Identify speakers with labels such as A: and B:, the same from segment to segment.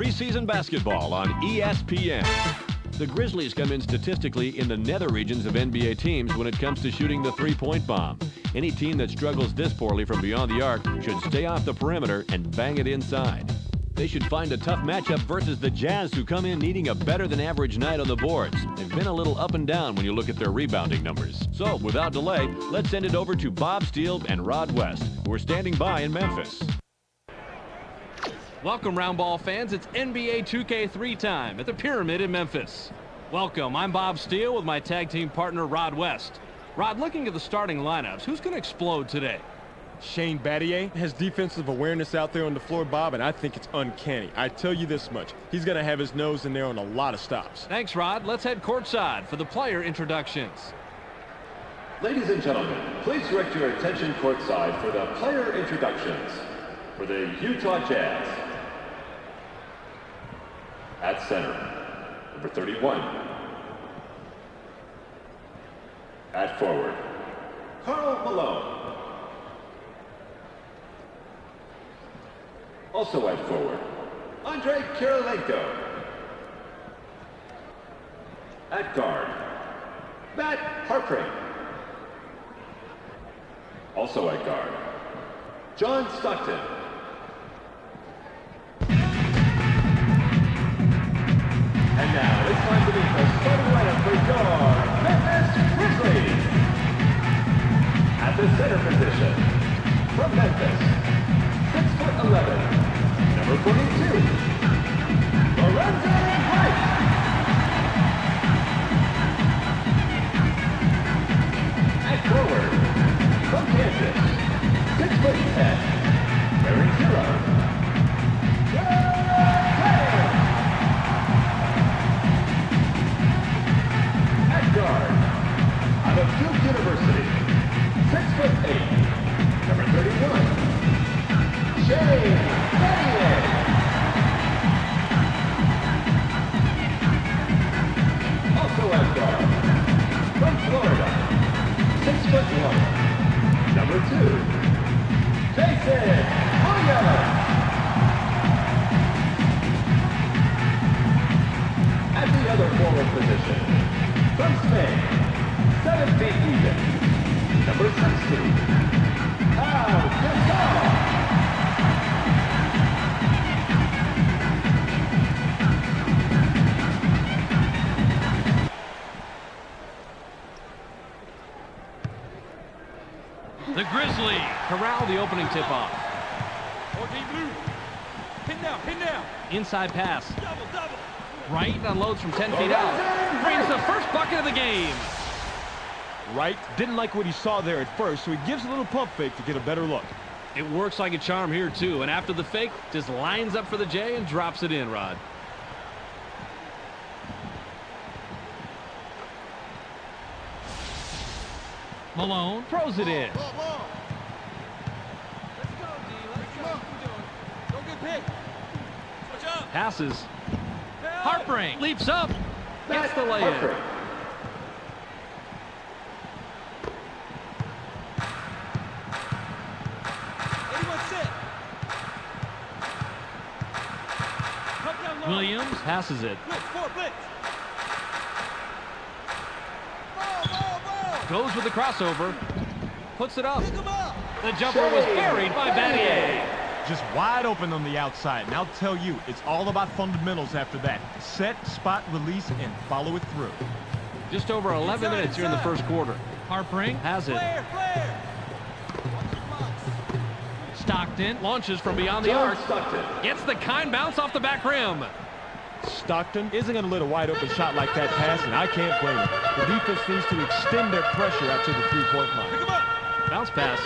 A: Preseason basketball on ESPN. The Grizzlies come in statistically in the nether regions of NBA teams when it comes to shooting the three-point bomb. Any team that struggles this poorly from beyond the arc should stay off the perimeter and bang it inside. They should find a tough matchup versus the Jazz, who come in needing a better-than-average night on the boards. They've been a little up and down when you look at their rebounding numbers. So, without delay, let's send it over to Bob Steele and Rod West, who are standing by in Memphis.
B: Welcome, round ball fans. It's NBA 2K3 time at the Pyramid in Memphis. Welcome. I'm Bob Steele with my tag team partner, Rod West. Rod, looking at the starting lineups, who's going to explode today?
C: Shane Battier has defensive awareness out there on the floor, Bob, and I think it's uncanny. I tell you this much, he's going to have his nose in there on a lot of stops.
B: Thanks, Rod. Let's head courtside for the player introductions.
D: Ladies and gentlemen, please direct your attention courtside for the player introductions. For the Utah Jazz, at center, number 31. At forward, Karl Malone. Also at forward, Andrei Kirilenko. At guard, Matt Harpring. Also at guard, John Stockton. And now it's time to meet the starting lineup for your Memphis Grizzlies. At the center position, from Memphis, 6'11", number 42, Lorenzo Wright. At forward, from Kansas, 6'10", wearing 0. Guard out of Duke University, 6'8", number 31, Shane Battier. Also at guard, from Florida, 6'1", number 2, Jason Williams. At the other forward position, from Spain, 7 feet even, number 60, Pau Gasol.
B: The Grizzlies corral the opening tip-off. Pin down. Inside pass. Double. Wright unloads from 10 feet out. Brings the first bucket of the game.
C: Wright didn't like what he saw there at first, so he gives a little pump fake to get a better look.
B: It works like a charm here, too. And after the fake, just lines up for the J and drops it in, Rod. Malone throws it in.
E: Let's go, D. Let's go. What you doing? Don't get picked. Switch up.
B: Passes. Harpring leaps up. Gets the layup. Williams passes it. Goes with the crossover. Puts it up. The jumper was buried by Battier.
C: Just wide open on the outside. And I'll tell you, it's all about fundamentals after that. Set, spot, release, and follow it through.
B: Just over 11 minutes here in the first quarter. Harpring has it. Stockton launches from beyond the arc. Gets the kind bounce off the back rim.
C: Stockton isn't going to let a wide open shot like that pass, and I can't blame him. The defense needs to extend their pressure out to the three-point line.
B: Bounce pass.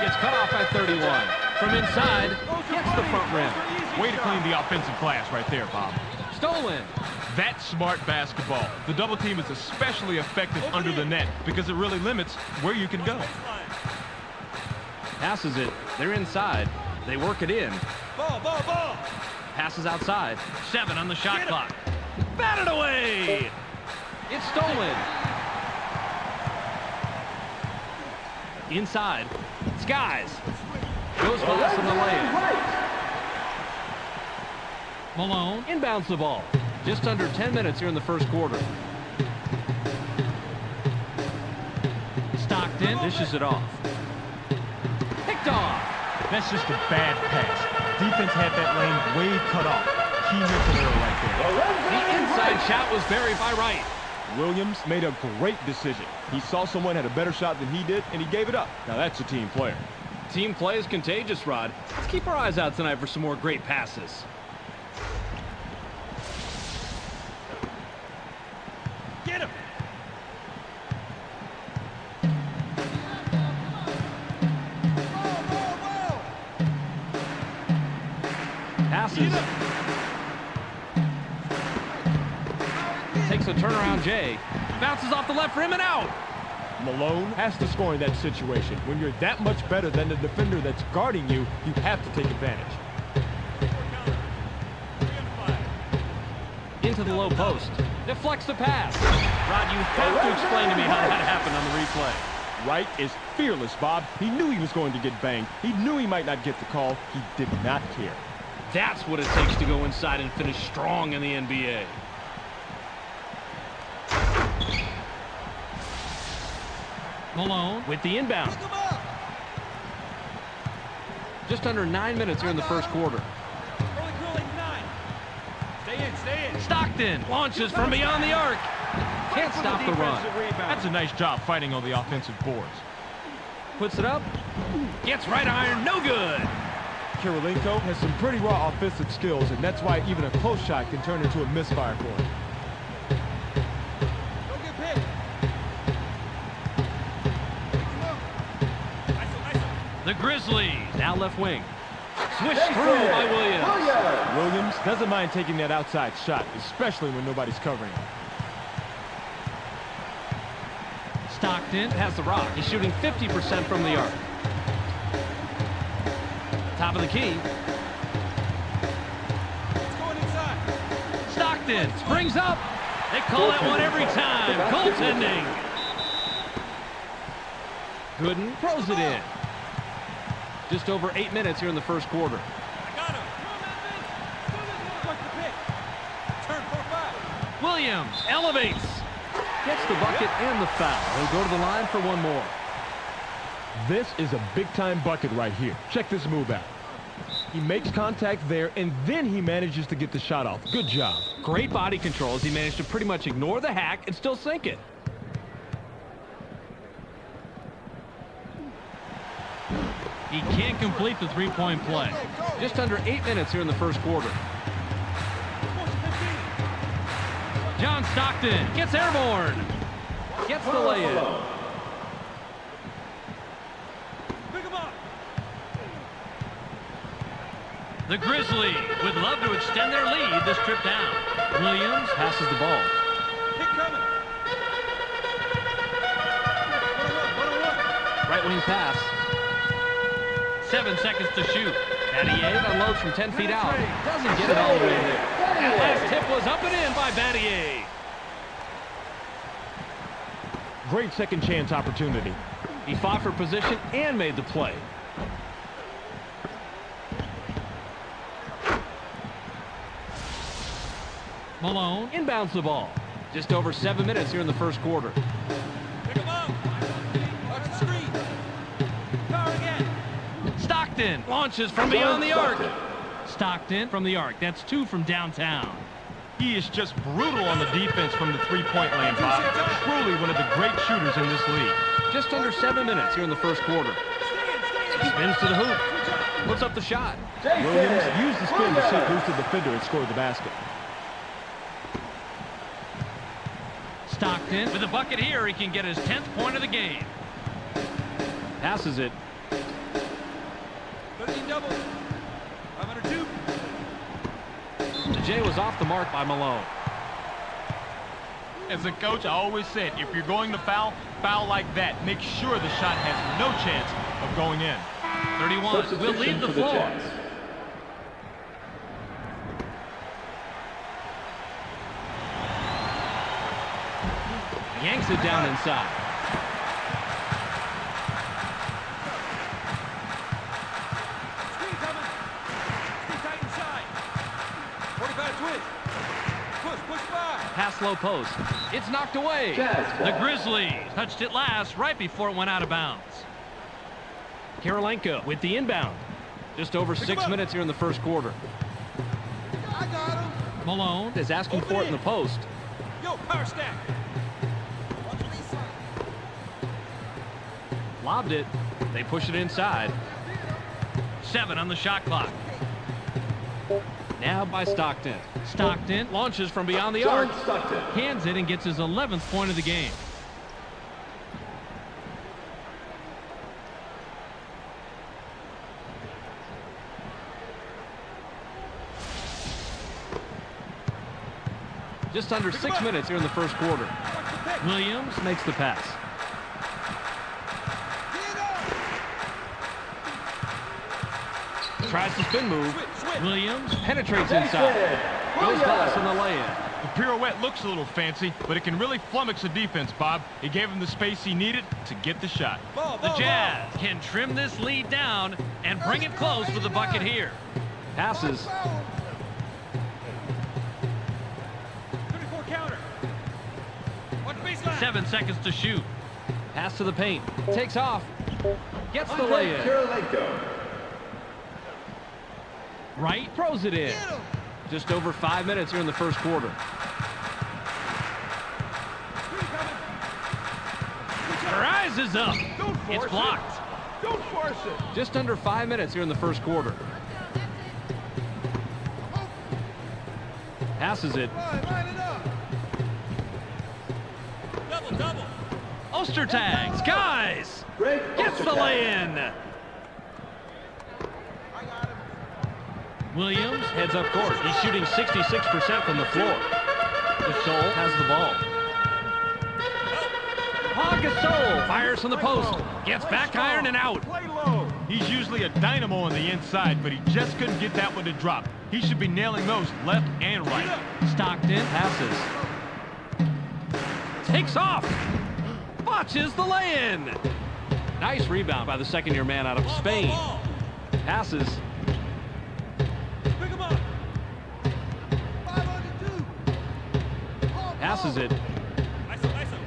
B: Gets cut off at 31. From inside, gets the front rim.
C: Way to clean the offensive glass right there, Bob.
B: Stolen.
C: That's smart basketball. The double team is especially effective under the net because it really limits where you can go.
B: Passes it. They're inside. They work it in.
E: Ball.
B: Passes outside. 7 on the shot clock. Batted away. It's stolen. Inside. Skies. Goes last on the layup. Malone inbounds the ball. Just under 10 minutes here in the first quarter. Stockton dishes it off. Picked off.
C: That's just a bad pass. Defense had that lane way cut off. Key mental error right there.
B: The inside shot was buried by Wright.
C: Williams made a great decision. He saw someone had a better shot than he did, and he gave it up. Now that's a team player.
B: Team play is contagious, Rod. Let's keep our eyes out tonight for some more great passes.
E: Get him.
B: Passes. Takes a turnaround Jay. Bounces off the left rim and out.
C: Malone has to score in that situation. When you're that much better than the defender that's guarding you, you have to take advantage.
B: Into the low post. Deflects the pass. Rod, you have to explain to me how that happened on the replay.
C: Wright is fearless, Bob. He knew he was going to get banged. He knew he might not get the call. He did not care.
B: That's what it takes to go inside and finish strong in the NBA. Malone with the inbound.
E: Pick him up.
B: Just under 9 minutes here in the first quarter.
E: Early cooling 9. Stay in, stay in.
B: Stockton launches from beyond the arc. Can't stop the run.
C: That's a nice job fighting on the offensive boards.
B: Puts it up. Gets right iron. No good.
C: Kirilenko has some pretty raw offensive skills, and that's why even a close shot can turn into a misfire for him.
E: Don't get picked. Pick him up. Nice.
B: The Grizzlies now left wing. Swished through by Williams.
C: Williams doesn't mind taking that outside shot, especially when nobody's covering him.
B: Stockton has the rock. He's shooting 50% from the arc. Top of the key.
E: It's going inside.
B: Stockton springs up. They call that one every time. Goaltending. Gooden throws it in. Just over 8 minutes here in the first quarter.
E: I got him. Watch the pick. Turn 4-5.
B: Williams elevates. Gets the bucket and the foul. He'll go to the line for one more.
C: This is a big-time bucket right here. Check this move out. He makes contact there, and then he manages to get the shot off. Good job.
B: Great body control as he managed to pretty much ignore the hack and still sink it. He can't complete the three-point play. Just under 8 minutes here in the first quarter. John Stockton gets airborne. Gets the lay-in.
E: Pick him up.
B: The Grizzlies would love to extend their lead this trip down. Williams passes the ball.
E: Pick coming. 1-on-1.
B: Right wing pass. 7 seconds to shoot. Battier unloads from 10 feet out. Doesn't get it all the way there. That last tip was up and in by Battier.
C: Great second chance opportunity.
B: He fought for position and made the play. Malone inbounds the ball. Just over 7 minutes here in the first quarter.
E: Pick him up. Watch the screen. Power again.
B: Stockton launches from beyond the arc. Stockton from the arc. That's 2 from downtown.
C: He is just brutal on the defense from the three-point lane, Bob. Truly one of the great shooters in this league.
B: Just under 7 minutes here in the first quarter. Spins to the hoop. Puts up the shot.
C: Williams used the spin to shake loose the defender and score the basket.
B: Stockton with a bucket here. He can get his 10th point of the game. Passes it.
E: 13 double. 502.
B: The J was off the mark by Malone.
C: As a coach, I always said, if you're going to foul like that. Make sure the shot has no chance of going in.
B: 31 will leave the floor. Yanks it down inside. past low post. It's knocked away.
D: Jazz ball.
B: The Grizzlies touched it last right before it went out of bounds. Karolenko with the inbound. Just over 6 minutes here in the first quarter.
E: I got him.
B: Malone is asking for it in the post.
E: Yo, power stack.
B: Lobbed it. They push it inside. 7 on the shot clock. Now by Stockton. Stockton launches from beyond the
D: John
B: arc.
D: Stockton.
B: Hands it and gets his 11th point of the game. Just under 6 minutes here in the first quarter. Williams makes the pass. Tries the spin move. Williams penetrates inside. Goes glass on the lay-in.
C: The pirouette looks a little fancy, but it can really flummox a defense, Bob. It gave him the space he needed to get the shot.
B: The Jazz can trim this lead down and bring it close with the bucket here. Passes.
E: 34 counter. Watch baseline.
B: 7 seconds to shoot. Pass to the paint. Takes off. Gets the
D: Andre
B: lay-in.
D: Karolenko.
B: Right. Throws it in. Just over 5 minutes here in the first quarter. Rises up. It's blocked.
E: Don't force it.
B: Just under 5 minutes here in the first quarter. Passes it.
E: Line it up. Double, double.
B: Oster tags. Guys.
D: Greg
B: Gets the
D: Ostertag.
B: lay-in.
E: I got him.
B: Williams heads up court. He's shooting 66% from the floor. Gasol has the ball. Gasol fires from the post. Gets back iron and out.
C: Play low. He's usually a dynamo on the inside, but he just couldn't get that one to drop. He should be nailing those left and right.
B: Stockton passes. Takes off. Botches the lay-in. Nice rebound by the second-year man out of Spain. Passes.
E: Pick him up. 5-on-2.
B: Passes it.
E: ISO, ISO.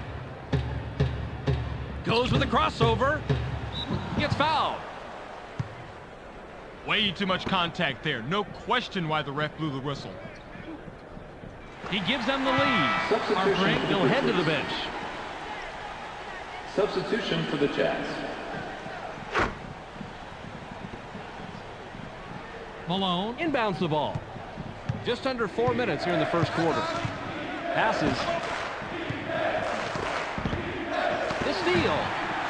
B: Goes with a crossover. Gets fouled.
C: Way too much contact there. No question why the ref blew the whistle.
B: He gives them the lead.
D: Substitution.
B: Harper, he'll head to the bench.
D: Substitution for the Jazz.
B: Malone inbounds the ball. Just under 4 minutes here in the first quarter. Passes. The steal.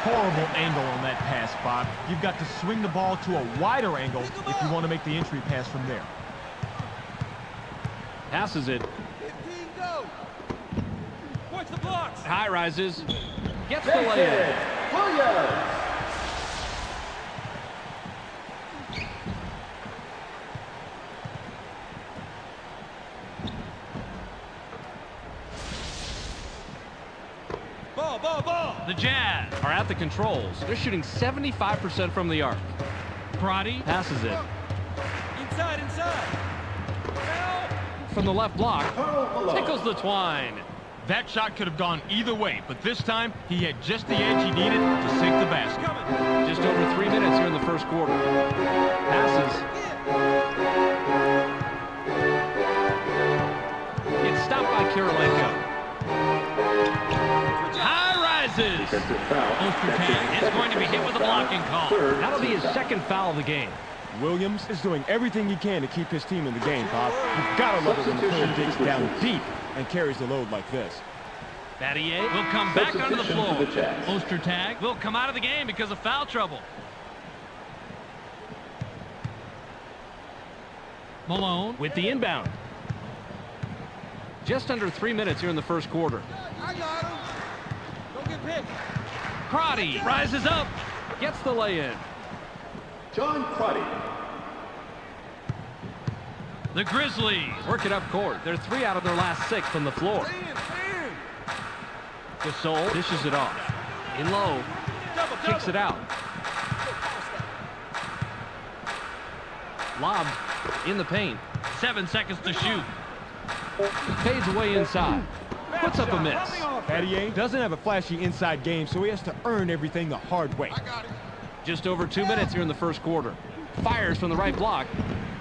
C: Horrible angle on that pass, Bob. You've got to swing the ball to a wider angle if you want to make the entry pass from there.
B: Passes it.
E: 15 go. Watch the blocks.
B: High rises. Gets the lay-in.
D: Williams.
E: Ball, ball, ball.
B: The Jazz are at the controls. They're shooting 75% from the arc. Crotty passes it.
E: Inside, inside. Foul.
B: From the left block.
D: Karl Malone.
B: Tickles the twine.
C: That shot could have gone either way, but this time he had just the edge he needed to sink the basket.
E: Coming.
B: Just over 3 minutes here in the first quarter. Passes. It's stopped by Karolenko. High rises.
D: Defensive foul.
B: Ostertag is going to be hit with a blocking call.
D: Third.
B: That'll be his second foul of the game.
C: Williams is doing everything he can to keep his team in the game, Bob. You've got to love it when the player digs down deep and carries the load like this.
B: Battier will come back onto the
D: Substitution
B: floor.
D: for the Jazz.
B: Ostertag will come out of the game because of foul trouble. Malone with the inbound. Just under 3 minutes here in the first quarter.
E: I got him. Don't get picked.
B: Crotty rises up. Gets the lay-in.
D: John Crotty.
B: The Grizzlies work it up court. They're 3 out of their last 6 from the floor. Gasol dishes it off. In low. Kicks it out. Lobbed in the paint. 7 seconds to shoot. Fades away inside. Puts up a miss.
C: Pattier doesn't have a flashy inside game, so he has to earn everything the hard way.
B: Just over 2 minutes here in the first quarter. Fires from the right block.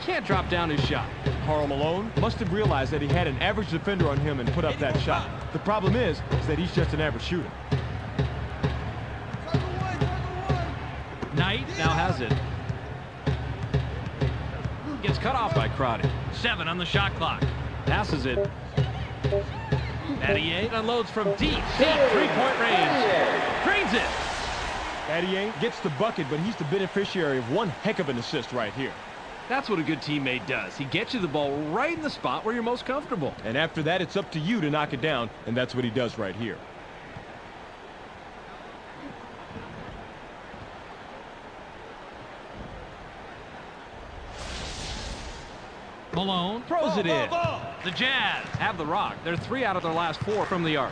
B: Can't drop down his shot.
C: Karl Malone must have realized that he had an average defender on him and put up that shot. The problem is that he's just an average shooter.
B: Knight now has it. Gets cut off by Crotty. 7 on the shot clock. Passes it. Pattier unloads from deep three-point range. Drains it.
C: Pattier gets the bucket, but he's the beneficiary of one heck of an assist right here.
B: That's what a good teammate does. He gets you the ball right in the spot where you're most comfortable.
C: And after that, it's up to you to knock it down, and that's what he does right here.
B: Malone throws it in. The Jazz have the rock. They're 3 out of their last 4 from the arc.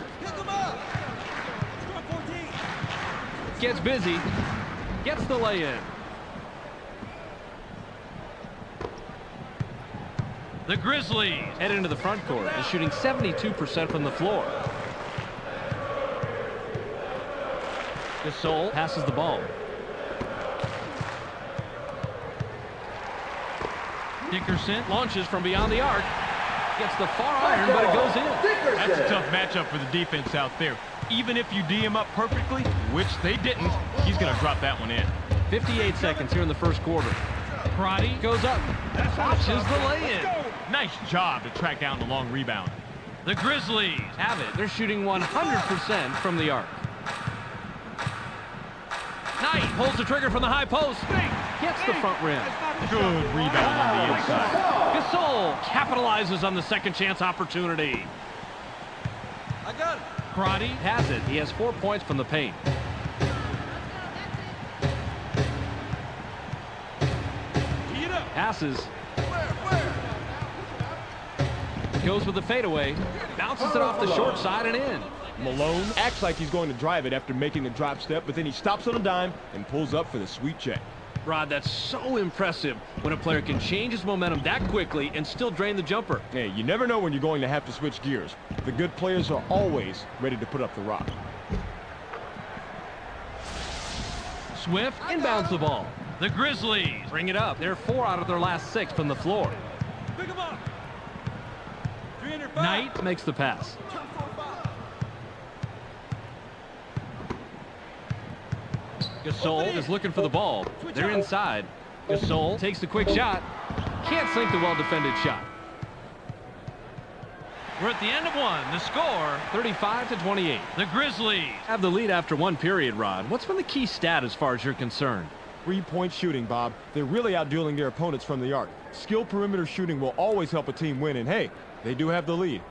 B: Gets busy. Gets the lay-in. The Grizzlies head into the front court and shooting 72% from the floor. Gasol passes the ball. Dickerson launches from beyond the arc. Gets the far iron, but it goes in.
C: That's a tough matchup for the defense out there. Even if you D him up perfectly, which they didn't, he's going to drop that one in.
B: 58 seconds here in the first quarter. Crotty goes up. Watches the lay-in.
C: Nice job to track down the long rebound.
B: The Grizzlies have it. They're shooting 100% from the arc. Knight pulls the trigger from the high post. Gets the front rim.
C: Good rebound on the inside.
B: Gasol capitalizes on the second chance opportunity.
E: I got it.
B: Crotty has it. He has 4 points from the paint. Passes. Goes with the fadeaway. Bounces it off the short side and in.
C: Malone acts like he's going to drive it after making the drop step, but then he stops on a dime and pulls up for the sweet check.
B: Rod, that's so impressive when a player can change his momentum that quickly and still drain the jumper.
C: Hey, you never know when you're going to have to switch gears. The good players are always ready to put up the rock.
B: Swift inbounds the ball. The Grizzlies bring it up. They're 4 out of their last 6 from the floor.
E: Pick him up.
B: Knight makes the pass. Gasol is looking for the ball. They're inside. Gasol takes the quick shot. Can't sink the well-defended shot. We're at the end of 1. The score, 35-28. The Grizzlies have the lead after 1 period, Rod. What's been the key stat as far as you're concerned?
C: 3-point shooting, Bob. They're really outdueling their opponents from the arc. Skilled perimeter shooting will always help a team win, and hey, they do have the lead.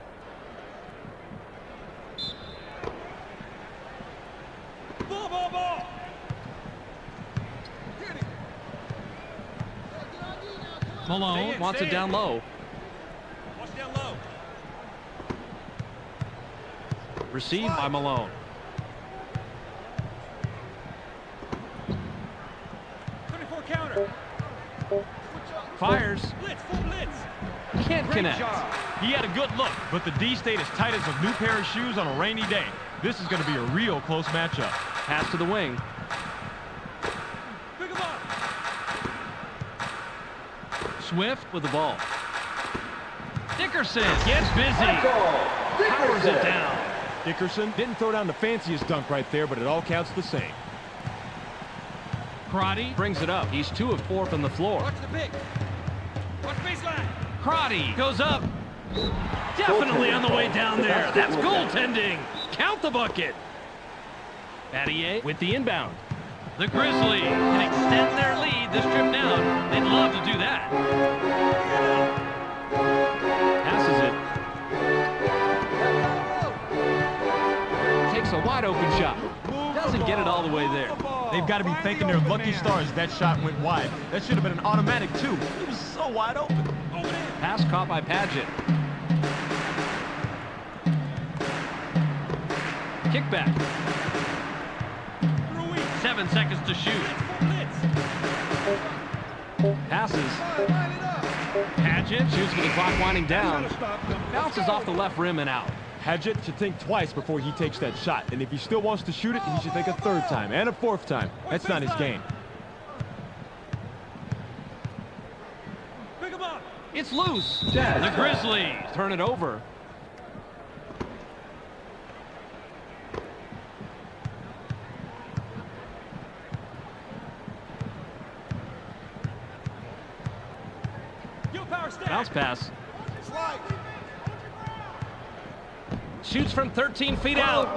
E: Ball.
B: Malone wants it down low.
E: Watch down low.
B: Received by Malone.
E: 24 counter.
B: Fires.
E: Blitz, full blitz.
B: Can't connect.
C: He had a good look, but the D stayed as tight as a new pair of shoes on a rainy day. This is going to be a real close matchup.
B: Pass to the wing.
E: Pick him up.
B: Swift with the ball. Dickerson gets busy. Powers it down.
C: Dickerson didn't throw down the fanciest dunk right there, but it all counts the same.
B: Crotty brings it up. He's 2 of 4 from the floor.
E: Watch the pick. Watch baseline.
B: Crotty goes up. Definitely on the way down there. That's goaltending. Count the bucket. Pattier with the inbound. The Grizzlies can extend their lead this trip down. They'd love to do that. Passes it. Takes a wide open shot. Doesn't get it all the way there.
C: They've got to be thanking their lucky stars that shot went wide. That should have been an automatic, too. It was so wide open.
B: Pass caught by Padgett. Kickback. 7 seconds to shoot. Passes. Padgett shoots with the clock winding down. Bounces off the left rim and out.
C: Padgett should think twice before he takes that shot. And if he still wants to shoot it, he should think a third time and a fourth time. That's not his game.
E: Pick him up.
B: It's loose. The Grizzlies turn it over.
E: Yo, power step.
B: Bounce pass.
E: Slide.
B: Shoots from 13 feet out.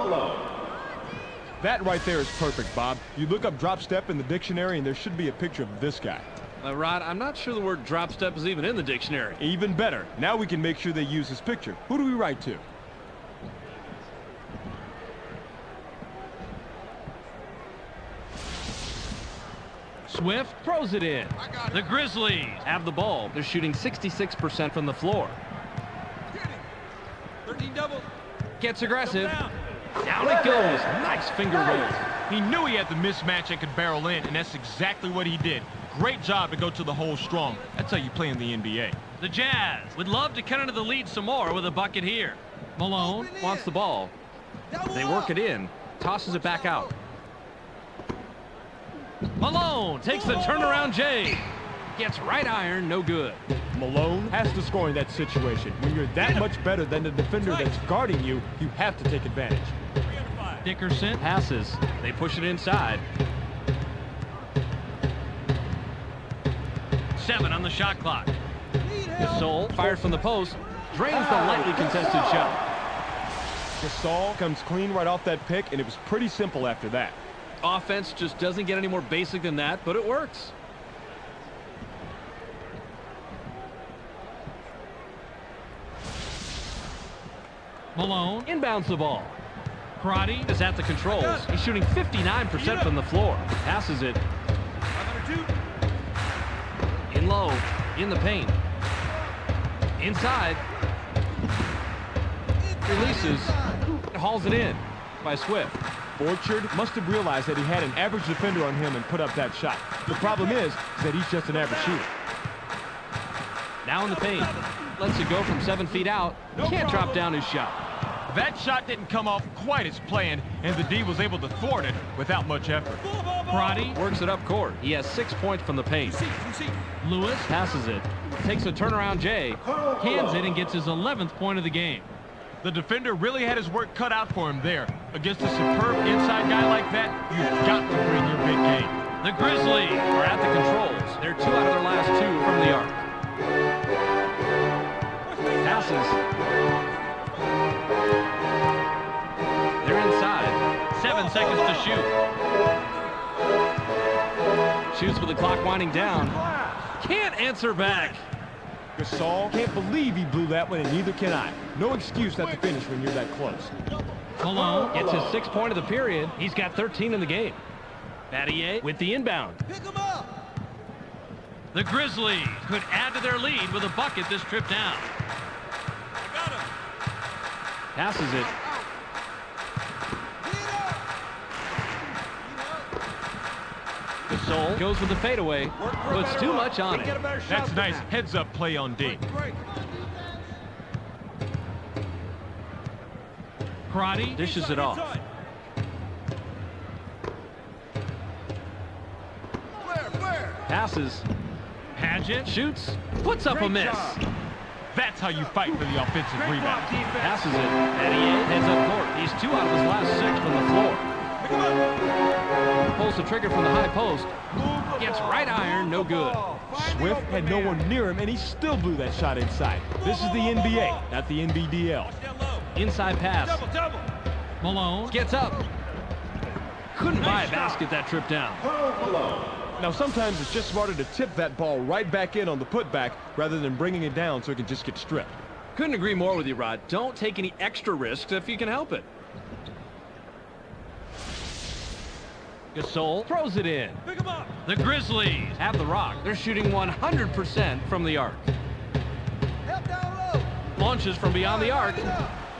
C: That right there is perfect, Bob. You look up drop step in the dictionary and there should be a picture of this guy.
B: Rod, I'm not sure the word drop step is even in the dictionary.
C: Even better. Now we can make sure they use his picture. Who do we write to?
B: Swift throws it in. The Grizzlies have the ball. They're shooting 66% from the floor.
E: 13 double.
B: Gets aggressive.
E: Down.
B: Down it goes. Nice finger roll.
F: He knew he had the mismatch and could barrel in, and that's exactly what he did. Great job to go to the hole strong. That's how you play in the NBA.
B: The Jazz would love to cut into the lead some more with a bucket here. Malone wants the ball. They work it in. Tosses it back out. Malone takes the turnaround J. Gets right iron, no good.
C: Malone has to score in that situation. When you're that much better than the defender that's guarding you, you have to take advantage.
B: Dickerson passes. They push it inside. 7 on the shot clock. Gasol fired from the post. Drains the lightly contested shot.
C: Gasol comes clean right off that pick, and it was pretty simple after that.
B: Offense just doesn't get any more basic than that, but it works. Malone inbounds the ball. Karate is at the controls. He's shooting 59% from the floor. Passes it. In low. In the paint. Inside. Releases. Hauls it in by Swift.
C: Orchard must have realized that he had an average defender on him and put up that shot. The problem is that he's just an average shooter.
B: Now in the paint. Lets it go from 7 feet out. Can't drop down his shot.
F: That shot didn't come off quite as planned, and the D was able to thwart it without much effort.
B: Karate works it up court. He has 6 points from the paint. Lewis passes it. Takes a turnaround J. Hands it and gets his 11th point of the game.
F: The defender really had his work cut out for him there. Against a superb inside guy like that, you've got to bring your big game.
B: The Grizzlies are at the controls. They're 2 out of their last 2 from the arc. Passes. They're inside. 7 seconds to shoot. Shoots with the clock winding down. Can't answer back.
C: Gasol can't believe he blew that one, and neither can I. No excuse at the finish when you're that close.
B: Malone gets his 6th point of the period. He's got 13 in the game. Battier with the inbound.
E: Pick him up.
B: The Grizzlies could add to their lead with a bucket this trip down.
E: I got him.
B: Passes it. Gasol goes with the fadeaway. Puts too much on it.
F: That's nice heads-up play on D.
B: Karate dishes it off. Passes. Padgett shoots. Puts up a miss.
F: That's how you fight for the offensive rebound.
B: Passes it. Battier heads up court. He's 2 out of his last 6 from the floor. Pulls the trigger from the high post. Gets right iron, no good.
C: Swift had no one near him, and he still blew that shot inside. This is the NBA, not the NBDL.
B: Inside pass.
E: Double.
B: Malone gets up. Couldn't buy a basket that trip down.
C: Now, sometimes it's just smarter to tip that ball right back in on the putback rather than bringing it down so it can just get stripped.
B: Couldn't agree more with you, Rod. Don't take any extra risks if you can help it. Gasol throws it in.
E: Pick him up.
B: The Grizzlies have the rock. They're shooting 100% from the arc.
E: Help down low.
B: Launches from beyond the arc.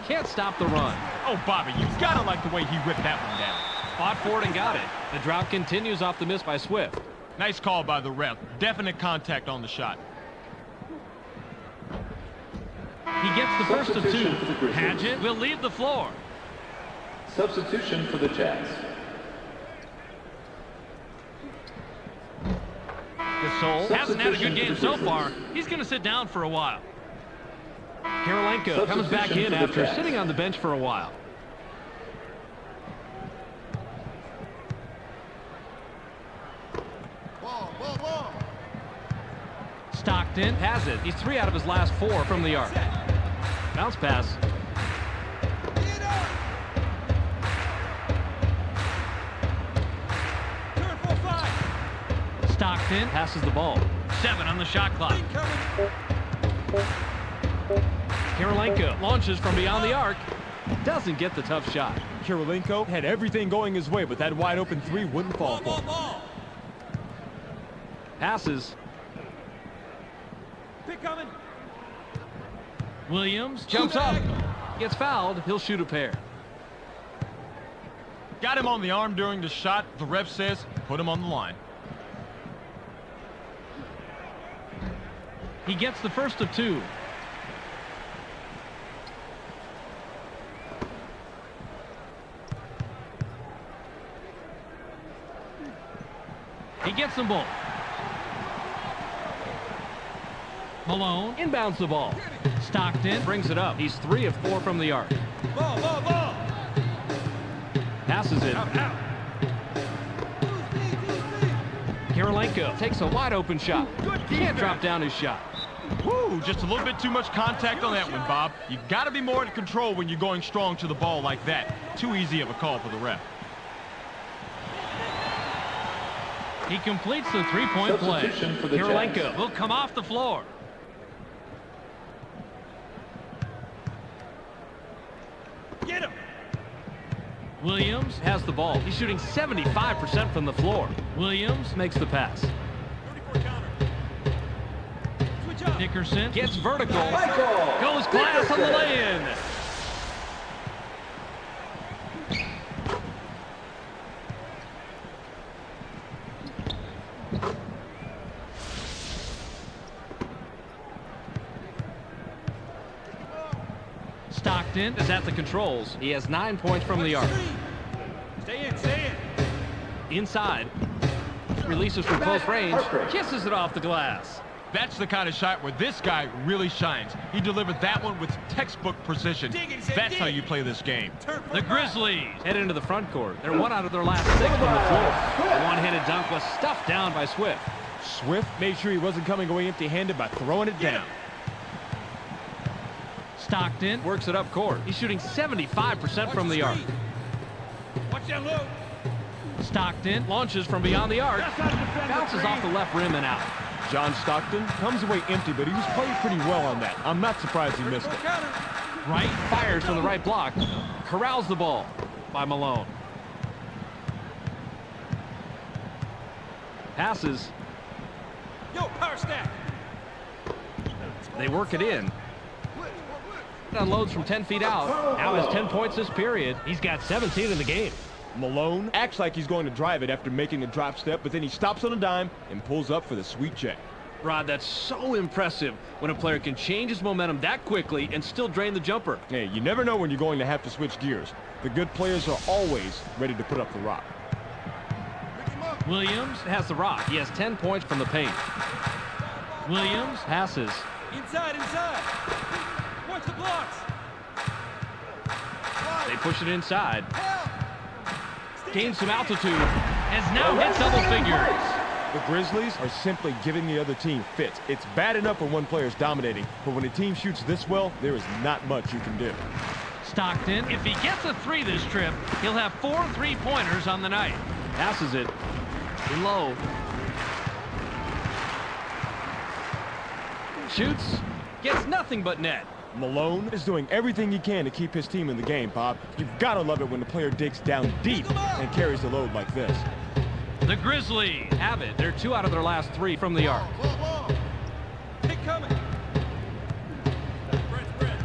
B: Can't stop the run.
F: Oh, Bobby, you gotta like the way he ripped that one down.
B: Fought for it and got it. The drought continues off the miss by Swift.
F: Nice call by the ref. Definite contact on the shot.
B: He gets the first of 2.
D: Substitution for the Grizzlies.
B: Paget will leave the floor.
D: Substitution for the Jazz.
B: Gasol hasn't had a good game so far. He's going to sit down for a while. Karolinko comes back in after sitting on the bench for a while. Stockton has it. He's 3 out of his last 4 from the arc. Bounce pass.
E: Turn 4-5.
B: Stockton passes the ball. 7 on the shot clock. Karolinko launches from beyond the arc. Doesn't get the tough shot.
C: Karolinko had everything going his way, but that wide open 3 wouldn't fall for him.
B: Passes.
E: Pick coming.
B: Williams jumps up. Gets fouled. He'll shoot a pair.
F: Got him on the arm during the shot. The ref says, put him on the line.
B: He gets the first of 2. He gets them both. Malone inbounds the ball. Stockton brings it up. He's 3 of 4 from the arc.
E: Ball, ball, ball.
B: Passes it.
E: Out.
B: Karolinko takes a wide open shot. Can't drop down his shot.
F: Woo, just a little bit too much contact on that one, Bob. You got to be more in control when you're going strong to the ball like that. Too easy of a call for the ref.
B: He completes the 3-point play.
D: Substitution for the
B: Karolinko
D: Jazz.
B: will come off the floor.
E: Get him.
B: Williams has the ball. He's shooting 75% from the floor. Williams makes the pass.
E: 34 counter. Switch up.
B: Dickerson gets vertical.
D: Michael
B: Goes glass on the
D: Dickerson.
B: lay-in. Stockton is at the controls. He has 9 points from the arc.
E: Stay in.
B: Inside. Releases from close range. Kisses it off the glass.
F: That's the kind of shot where this guy really shines. He delivered that one with textbook precision. That's how you play this game.
E: Turn
B: The
E: 4-5.
B: Grizzlies head into the front court. They're 1 out of their last 6 from the floor. A one-handed dunk was stuffed down by Swift.
C: Swift made sure he wasn't coming away empty-handed by throwing it down.
B: Stockton works it up court. He's shooting 75% from the arc.
E: Watch that low.
B: Stockton launches from beyond the arc. Bounces off the left rim and out.
C: John Stockton comes away empty, but he was playing pretty well on that. I'm not surprised he missed it.
E: Counter.
B: Wright fires from the right block. Corrals the ball by Malone. Passes.
E: Yo, power stack.
B: They work it in. Unloads from 10 feet out. Now has 10 points this period. He's got 17 in the game.
C: Malone acts like he's going to drive it after making a drop step, but then he stops on a dime and pulls up for the sweet check.
B: Rod, that's so impressive when a player can change his momentum that quickly and still drain the jumper.
C: Hey, you never know when you're going to have to switch gears. The good players are always ready to put up the rock.
B: Williams has the rock. He has 10 points from the paint. Williams passes.
E: Inside. Watch the blocks.
B: They push it inside. Gains some altitude. Has now hit double figures.
C: The Grizzlies are simply giving the other team fits. It's bad enough when one player's dominating, but when a team shoots this well, there is not much you can do.
B: Stockton, if he gets a 3 this trip, he'll have 4 3-pointers on the night. Passes it. Low. Shoots. Gets nothing but net.
C: Malone is doing everything he can to keep his team in the game, Bob. You've got to love it when the player digs down deep and carries the load like this.
B: The Grizzlies have it. They're 2 out of their last 3 from the arc.
E: Pick coming. Spread.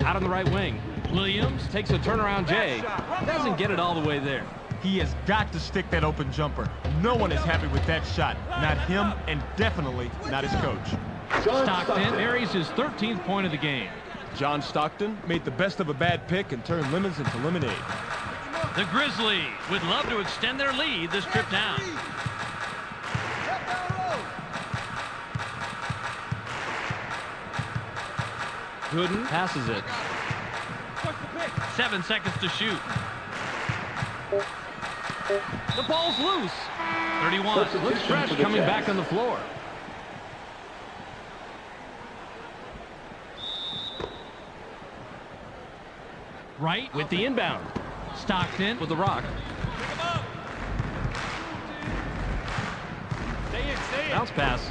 B: Out on the right wing. Williams takes a turnaround J. Doesn't get it all the way there.
F: He has got to stick that open jumper. No one is happy with that shot. Not him, and definitely not his coach.
B: Stockton buries his 13th point of the game.
C: John Stockton made the best of a bad pick and turned lemons into lemonade.
B: The Grizzlies would love to extend their lead this trip down. Gooden passes it. 7 seconds to shoot. The ball's loose. 31. Looks fresh coming back on the floor. Right with the inbound. Stockton with the rock. Bounce pass.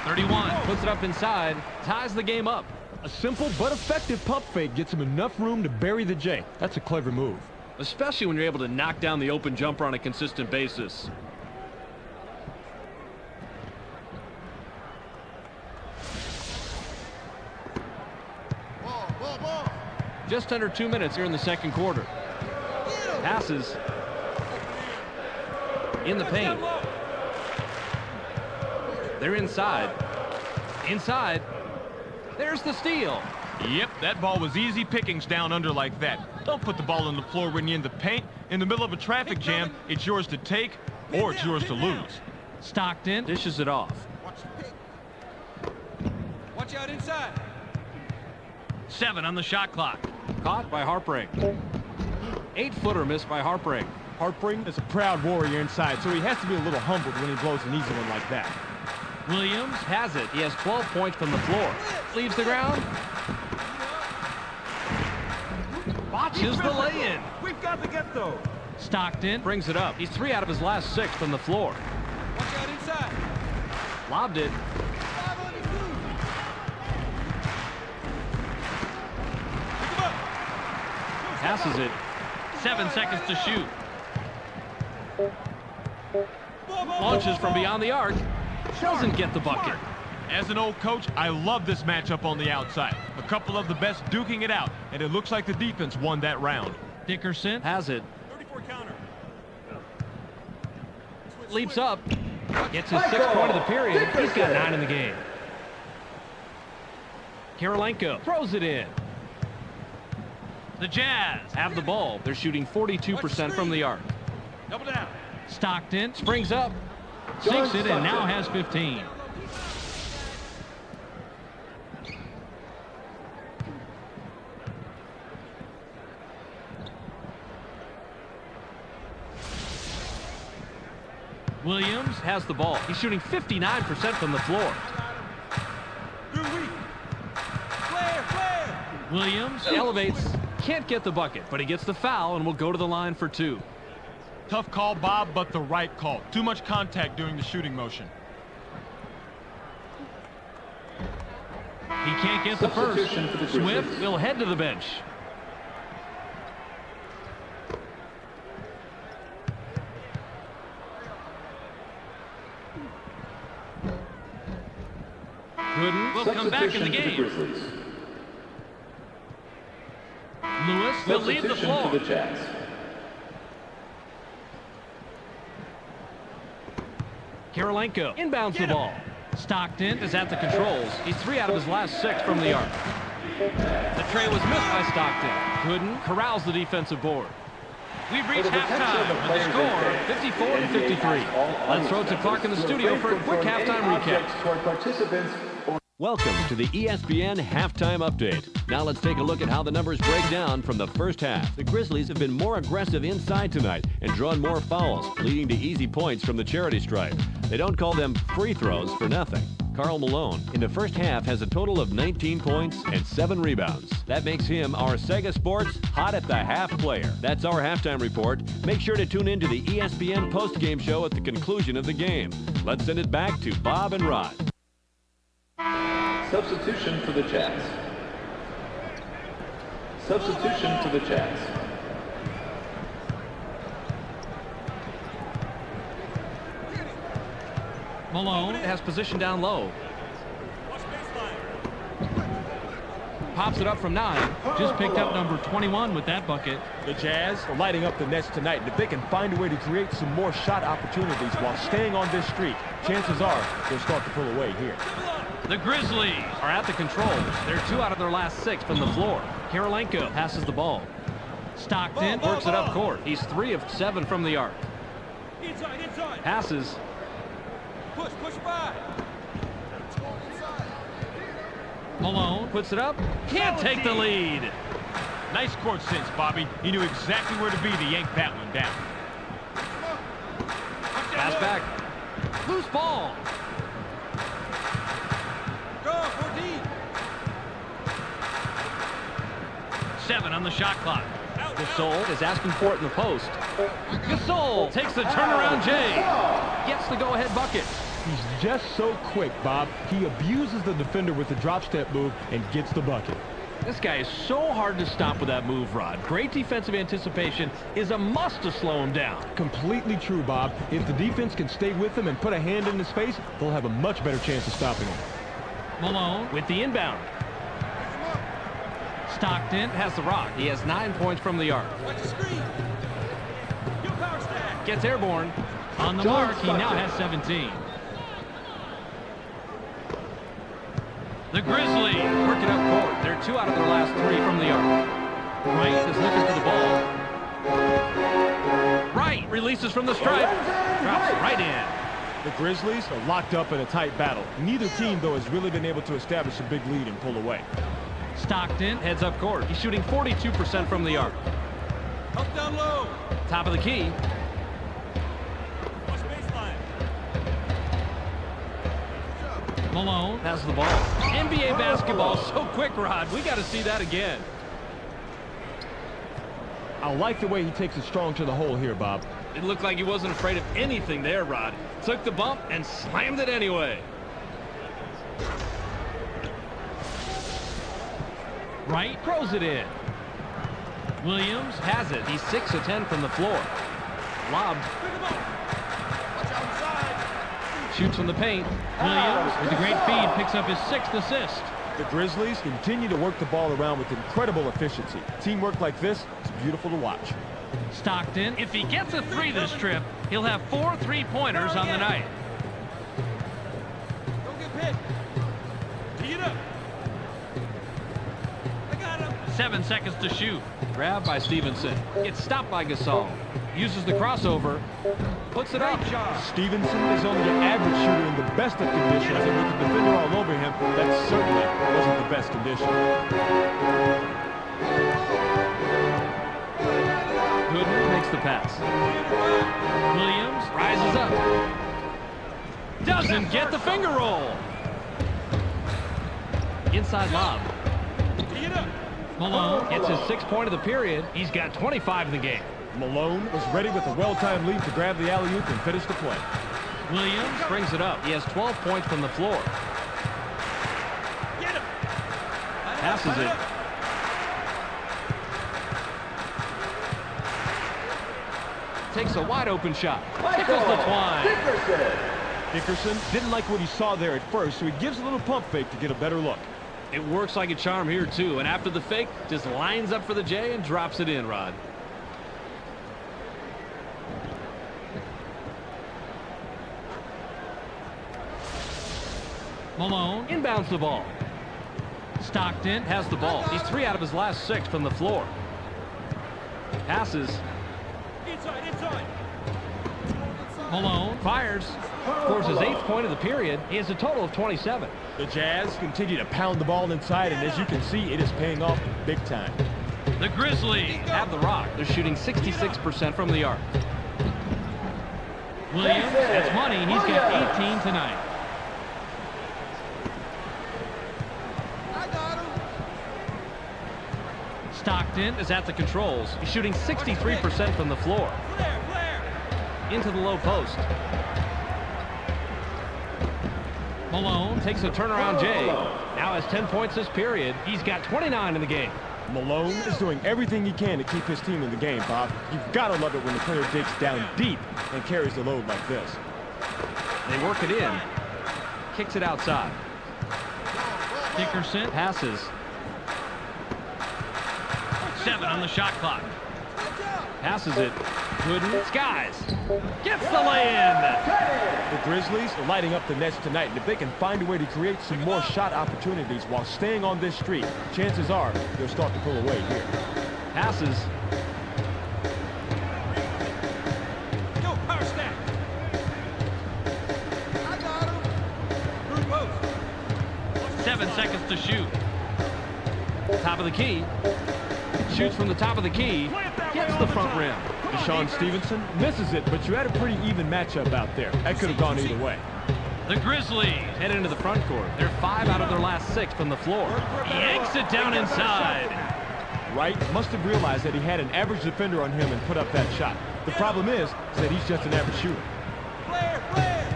B: 31 puts it up inside, ties the game up.
C: A simple but effective pump fake gets him enough room to bury the J. That's a clever move.
A: Especially when you're able to knock down the open jumper on a consistent basis. Just under 2 minutes here in the second quarter. Passes. In the paint. They're inside. Inside. There's the steal.
F: Yep, that ball was easy pickings down under like that. Don't put the ball on the floor when you're in the paint. In the middle of a traffic jam, it's yours to take or it's yours to lose.
B: Stockton
A: Dishes it off.
E: Watch out inside.
B: 7 on the shot clock.
A: Caught by Harpring. 8-footer missed by Harpring.
C: Harpring is a proud warrior inside, so he has to be a little humbled when he blows an easy one like that.
B: Williams
A: Has it. He has 12 points from the floor. Leaves the ground. Botches the lay-in.
E: We've got to get those.
B: Stockton
A: Brings it up. He's 3 out of his last 6 from the floor.
E: Watch out inside.
A: Lobbed it.
E: 5 on his move. Pick him up.
A: Passes it.
B: 7 seconds to shoot.
A: Launches from beyond the arc. Doesn't get the bucket.
F: As an old coach, I love this matchup on the outside. A couple of the best duking it out, and it looks like the defense won that round.
B: Dickerson
A: Has it.
E: 34 counter.
A: Leaps up. Gets his 6th point of the period. He's got 9 in the game. Karolenko throws it in.
B: The Jazz
A: Have the ball. They're shooting 42% from the arc.
E: Double down.
B: Stockton
A: Springs up.
B: sinks it and now has 15. Williams
A: Has the ball. He's shooting 59% from the floor.
E: Through weak. Flare.
B: Williams
A: Elevates. Can't get the bucket, but he gets the foul and will go to the line for 2.
F: Tough call, Bob, but the right call. Too much contact during the shooting motion.
B: he can't get the first.
D: Substitution for the Grizzlies.
A: Swift will head to the bench. Gooden will come back in the
D: Substitution for the
A: game.
D: Grizzlies.
B: Lewis will leave the
D: Substitution
B: floor.
D: for the Jazz.
A: Karolenko inbounds the ball.
B: Stockton
A: Is at the controls. He's 3 out of his last 6 from the arc. The tray was missed by Stockton. Gooden corrals the defensive board.
B: We've
D: For
B: reached
D: the protection
B: halftime
D: of the
B: with the
D: players
B: score
D: in play,
A: 54 to
D: the NBA
A: 53.
D: asks all
A: Let's
D: audience
A: throw it to Clark in the
D: members to
A: studio for a
D: refrain
A: quick
D: from throwing
A: halftime
D: any
A: recap.
D: objects toward participants or
A: Welcome to the ESPN Halftime Update. Now let's take a look at how the numbers break down from the first half. The Grizzlies have been more aggressive inside tonight and drawn more fouls, leading to easy points from the charity stripe. They don't call them free throws for nothing. Karl Malone, in the first half, has a total of 19 points and 7 rebounds. That makes him our Sega Sports Hot at the Half player. That's our halftime report. Make sure to tune in to the ESPN postgame show at the conclusion of the game. Let's send it back to Bob and Rod.
D: substitution for the Jazz. Substitution for the Jazz.
B: Malone
A: Has position down low.
B: pops it up from 9. Just picked up number 21 with that bucket.
C: The Jazz are lighting up the nets tonight, and if they can find a way to create some more shot opportunities while staying on this streak, chances are they'll start to pull away here.
B: The Grizzlies are at the controls. They're 2 out of their last 6 from the floor. Karolenko passes the ball. Stockton works it up court. He's 3 of 7 from the arc.
E: Inside.
B: Passes.
E: Push by.
B: Malone puts it up. Can't take the lead.
F: Nice court sense, Bobby. He knew exactly where to be to yank that one down.
B: Pass back. Loose ball.
E: Go, 14.
B: 7 on the shot clock. Gasol is asking for it in the post. Gasol takes the turnaround J. Gets the go-ahead bucket.
C: He's just so quick, Bob. He abuses the defender with the drop-step move and gets the bucket.
B: This guy is so hard to stop with that move, Rod. Great defensive anticipation is a must to slow him down.
C: Completely true, Bob. If the defense can stay with him and put a hand in his face, they'll have a much better chance of stopping him.
B: Malone with the inbound. Stockton has the rock. He has 9 points from the arc.
E: Watch the screen. Your power stack.
B: Gets airborne. On the mark, he now has 17. The Grizzlies work it up court. They're 2 out of their last 3 from the arc. Wright is looking for the ball. Wright releases from the stripe. Drops right in.
C: The Grizzlies are locked up in a tight battle. Neither team, though, has really been able to establish a big lead and pull away.
B: Stockton heads up court. He's shooting 42% from the arc.
E: Help down low.
B: Top of the key.
E: Watch baseline.
B: Malone has the ball. NBA basketball so quick, Rod. We got to see that again.
C: I like the way he takes it strong to the hole here, Bob.
B: It looked like he wasn't afraid of anything there, Rod. Took the bump and slammed it anyway. Wright throws it in. Williams has it. He's 6 of 10 from the floor. Lobbed.
E: Watch outside.
B: Shoots from the paint. Williams, with a great feed, picks up his 6th assist.
C: The Grizzlies continue to work the ball around with incredible efficiency. Teamwork like this is beautiful to watch.
B: Stockton, if he gets a 3 this trip, he'll have 4 3-pointers on the night.
E: Don't get picked. Tee it up. I got him.
B: 7 seconds to shoot. Grabbed by Stevenson. It's stopped by Gasol. Uses the crossover. Puts it up.
C: Stevenson is only an average shooter in the best of conditions, and with the defender all over him, that certainly wasn't the best condition.
B: Gooden makes the pass. Williams rises up. Doesn't get the finger roll. Inside lob.
E: Tee it up.
B: Malone gets his 6th point of the period. He's got 25 in the game.
C: Malone was ready with a well-timed lead to grab the alley-oop and finish the play.
B: Williams brings it up. He has 12 points from the floor.
E: Get him.
B: Passes it. Takes a wide-open shot. Tickles the twine.
C: Dickerson didn't like what he saw there at first, so he gives a little pump fake to get a better look.
B: It works like a charm here, too. And after the fake, just lines up for the J and drops it in, Rod. Malone inbounds the ball. Stockton has the ball. He's 3 out of his last 6 from the floor. Passes.
E: Inside.
B: Malone fires. Scores his 8th point of the period. He has a total of 27.
C: The Jazz continue to pound the ball inside, and as you can see, it is paying off big time.
B: The Grizzlies have the rock. They're shooting 66% from the arc. Williams, that's money. He's got 18 tonight.
E: I got him.
B: Stockton is at the controls. He's shooting 63% from the floor.
E: Flare.
B: Into the low post. Malone takes a turnaround J. Now has 10 points this period. He's got 29 in the game.
C: Malone is doing everything he can to keep his team in the game, Bob. You've got to love it when the player digs down deep and carries the load like this.
B: They work it in. Kicks it outside. Dickerson passes. 7 on the shot clock. Passes it. Gooden skies. Gets the lay-in.
C: The Grizzlies are lighting up the nets tonight, and if they can find a way to create some more shot opportunities while staying on this streak, chances are they'll start to pull away here.
B: Passes.
E: Yo, power stack. I got him. Through post.
B: 7 seconds to shoot. Top of the key. Shoots from the top of the key. Gets the front rim.
C: Deshaun Stevenson misses it, but you had a pretty even matchup out there. That could have gone either way.
B: The Grizzlies head into the front court. They're 5 out of their last 6 from the floor. Yanks it down inside.
C: Wright must have realized that he had an average defender on him and put up that shot. The problem is that he's just an average shooter.
E: Flare, flare.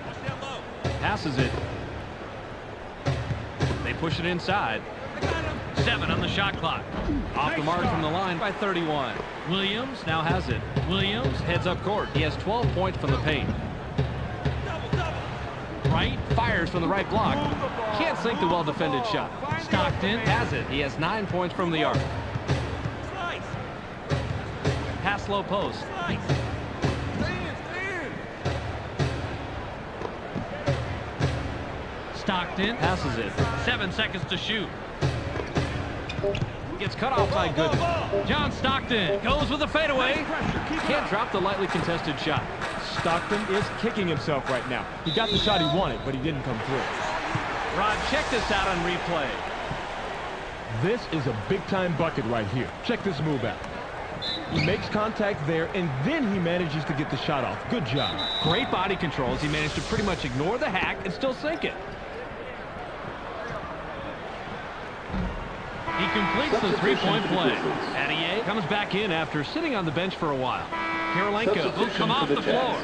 E: Watch down low.
B: Passes it. They push it inside.
E: I got him.
B: 7 on the shot clock. Off the mark from the line by 31. Williams now has it. Williams heads up court. He has 12 points from the paint.
E: Double, double.
B: Wright fires from the right block. Can't sink the well-defended shot. Stockton has it. He has 9 points from the arc.
E: Slice.
B: Pass low post.
E: Slice. Stand, stand.
B: Stockton passes it. 7 seconds to shoot. Gets cut off by Gooden. John Stockton goes with a fadeaway. Can't drop the lightly contested shot.
C: Stockton is kicking himself right now. He got the shot he wanted, but he didn't come through.
B: Rod, check this out on replay.
C: This is a big-time bucket right here. Check this move out. He makes contact there, and then he manages to get the shot off. Good job.
B: Great body controls. He managed to pretty much ignore the hack and still sink it. He completes the three-point play. Adier comes back in after sitting on the bench for a while. Karolinko will come off the floor.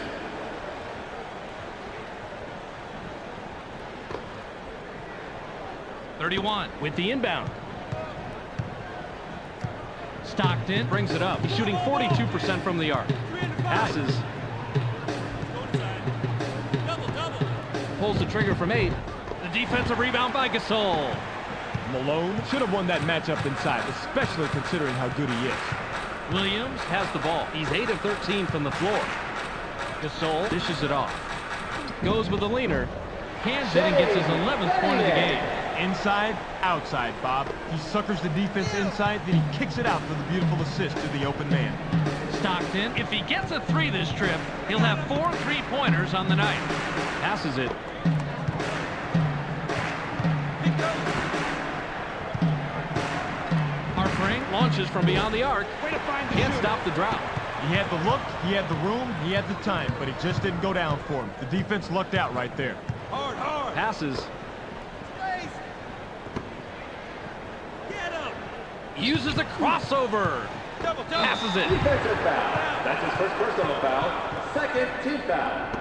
B: .31 with the inbound. Stockton brings it up. He's shooting 42% from the arc. Passes.
E: Double, double.
B: Pulls the trigger from 8. The defensive rebound by Gasol.
C: Malone should have won that matchup inside, especially considering how good he is.
B: Williams has the ball. He's 8 of 13 from the floor. Gasol dishes it off. Goes with the leaner. Hands it and gets his 11th point of the game.
F: Inside, outside, Bob. He suckers the defense inside, then he kicks it out for the beautiful assist to the open man.
B: Stockton, if he gets a 3 this trip, he'll have 4 3-pointers on the night. Passes it. Harpering launches from beyond the arc. Can't stop the drought.
F: He had the look, he had the room, he had the time, but he just didn't go down for him. The defense lucked out right there.
E: Hard, hard.
B: Passes.
E: Space. Get him.
B: Uses a crossover.
E: Double, double.
B: Passes it.
D: Defensive foul. That's his first personal foul. Second team foul.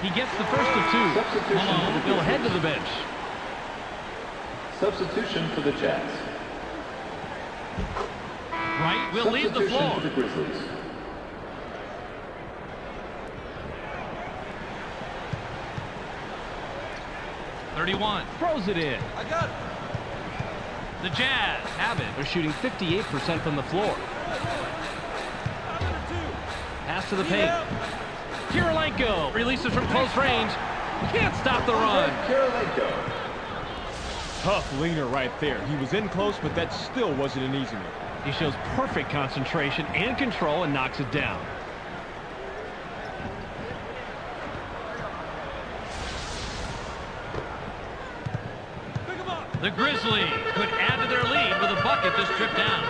B: He gets the first of 2. Malone will head to the bench.
D: Substitution for the Jazz.
B: Wright will leave the
D: Substitution
B: floor.
D: for the Grizzlies.
B: .31 throws it in.
E: I got it.
B: The Jazz have it. They're shooting 58% from the floor.
E: Another 2.
B: Pass to the paint. Karolinko releases from close range. Can't stop the run.
D: Karolinko.
C: Tough leaner right there. He was in close, but that still wasn't an easy one.
B: He shows perfect concentration and control and knocks it down.
E: Pick him up.
B: The Grizzlies could add to their lead with a bucket this trip down.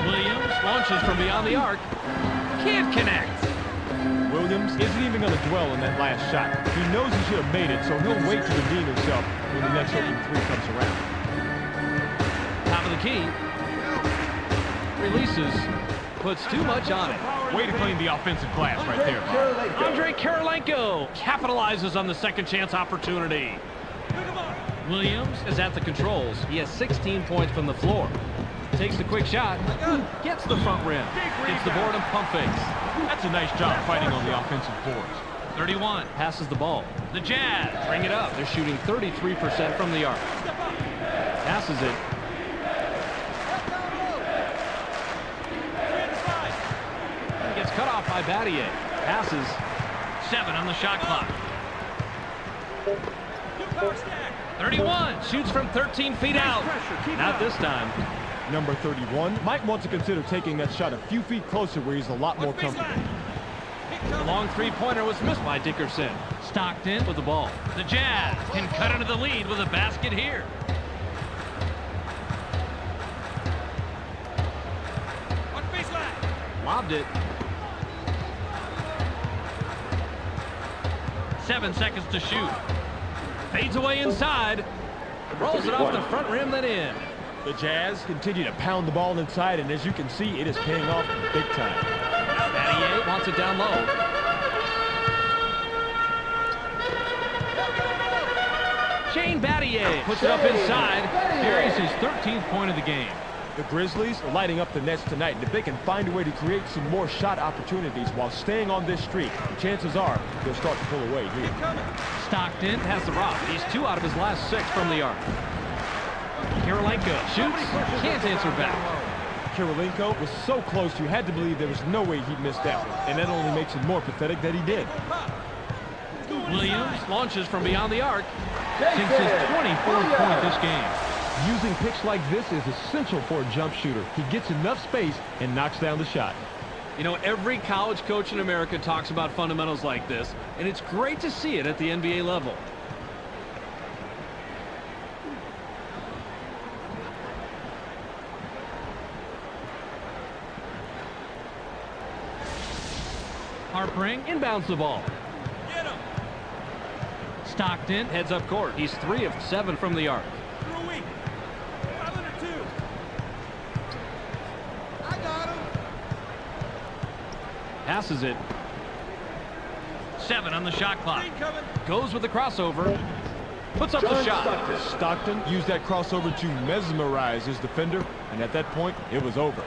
B: Williams launches from beyond the arc. Can't connect.
C: Williams isn't even going to dwell on that last shot. He knows he should have made it, so he'll wait to redeem himself when the next open 3 comes around.
B: Top of the key. Releases. Puts too much on it.
F: Way to clean the offensive glass right there, Bob.
B: Andre Karolinko capitalizes on the second chance opportunity.
E: Pick him up.
B: Williams is at the controls. He has 16 points from the floor. Takes the quick shot. Gets the front rim. Gets the board and pump fakes.
F: That's a nice job fighting on the offensive boards.
B: 31 passes the ball. The Jazz bring it up. They're shooting 33% from the arc. Passes it. And gets cut off by Battier. Passes. 7 on the shot clock. 31 shoots from 13 feet out. Not this time.
C: Number 31 might want to consider taking that shot a few feet closer where he's a lot more comfortable.
B: The long three-pointer was missed by Dickerson. Stockton with the ball. The Jazz can cut into the lead with a basket here. Lobbed it. 7 seconds to shoot. Fades away inside. Rolls it off the front rim, then in.
C: The Jazz continue to pound the ball inside, and as you can see, it is paying off big time.
B: Battier wants it down low. Shane Battier puts it up inside. Carries his 13th point of the game.
C: The Grizzlies are lighting up the nets tonight, and if they can find a way to create some more shot opportunities while staying on this streak, chances are they'll start to pull away here.
B: Stockton has the rock. He's 2 out of his last 6 from the arc. Kirilenko shoots, can't answer back.
C: Kirilenko was so close you had to believe there was no way he'd miss that one, and that only makes it more pathetic that he did.
B: Williams launches from beyond the arc, sinks his 24th point this game.
C: Using picks like this is essential for a jump shooter. He gets enough space and knocks down the shot.
B: You know, every college coach in America talks about fundamentals like this, and it's great to see it at the NBA level. Harpring inbounds the ball.
E: Get him.
B: Stockton heads up court. He's 3 of 7 from the arc.
E: Through a week. 5 under 2. I got him.
B: Passes it. 7 on the shot clock.
E: Coming.
B: Goes with the crossover. Puts up the shot.
C: Stockton used that crossover to mesmerize his defender, and at that point, it was over.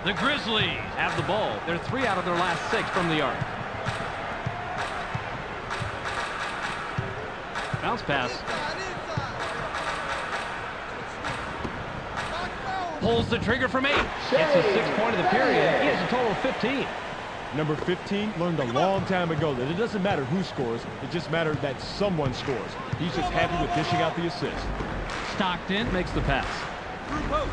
B: The Grizzlies have the ball. They're 3 out of their last 6 from the arc. Bounce pass. Pulls the trigger from 8. Gets his 6th point of the period. He has a total of 15.
C: Number 15 learned a long time ago that it doesn't matter who scores, it just matters that someone scores. He's just happy with dishing out the assist.
B: Stockton makes the pass.
E: Through post.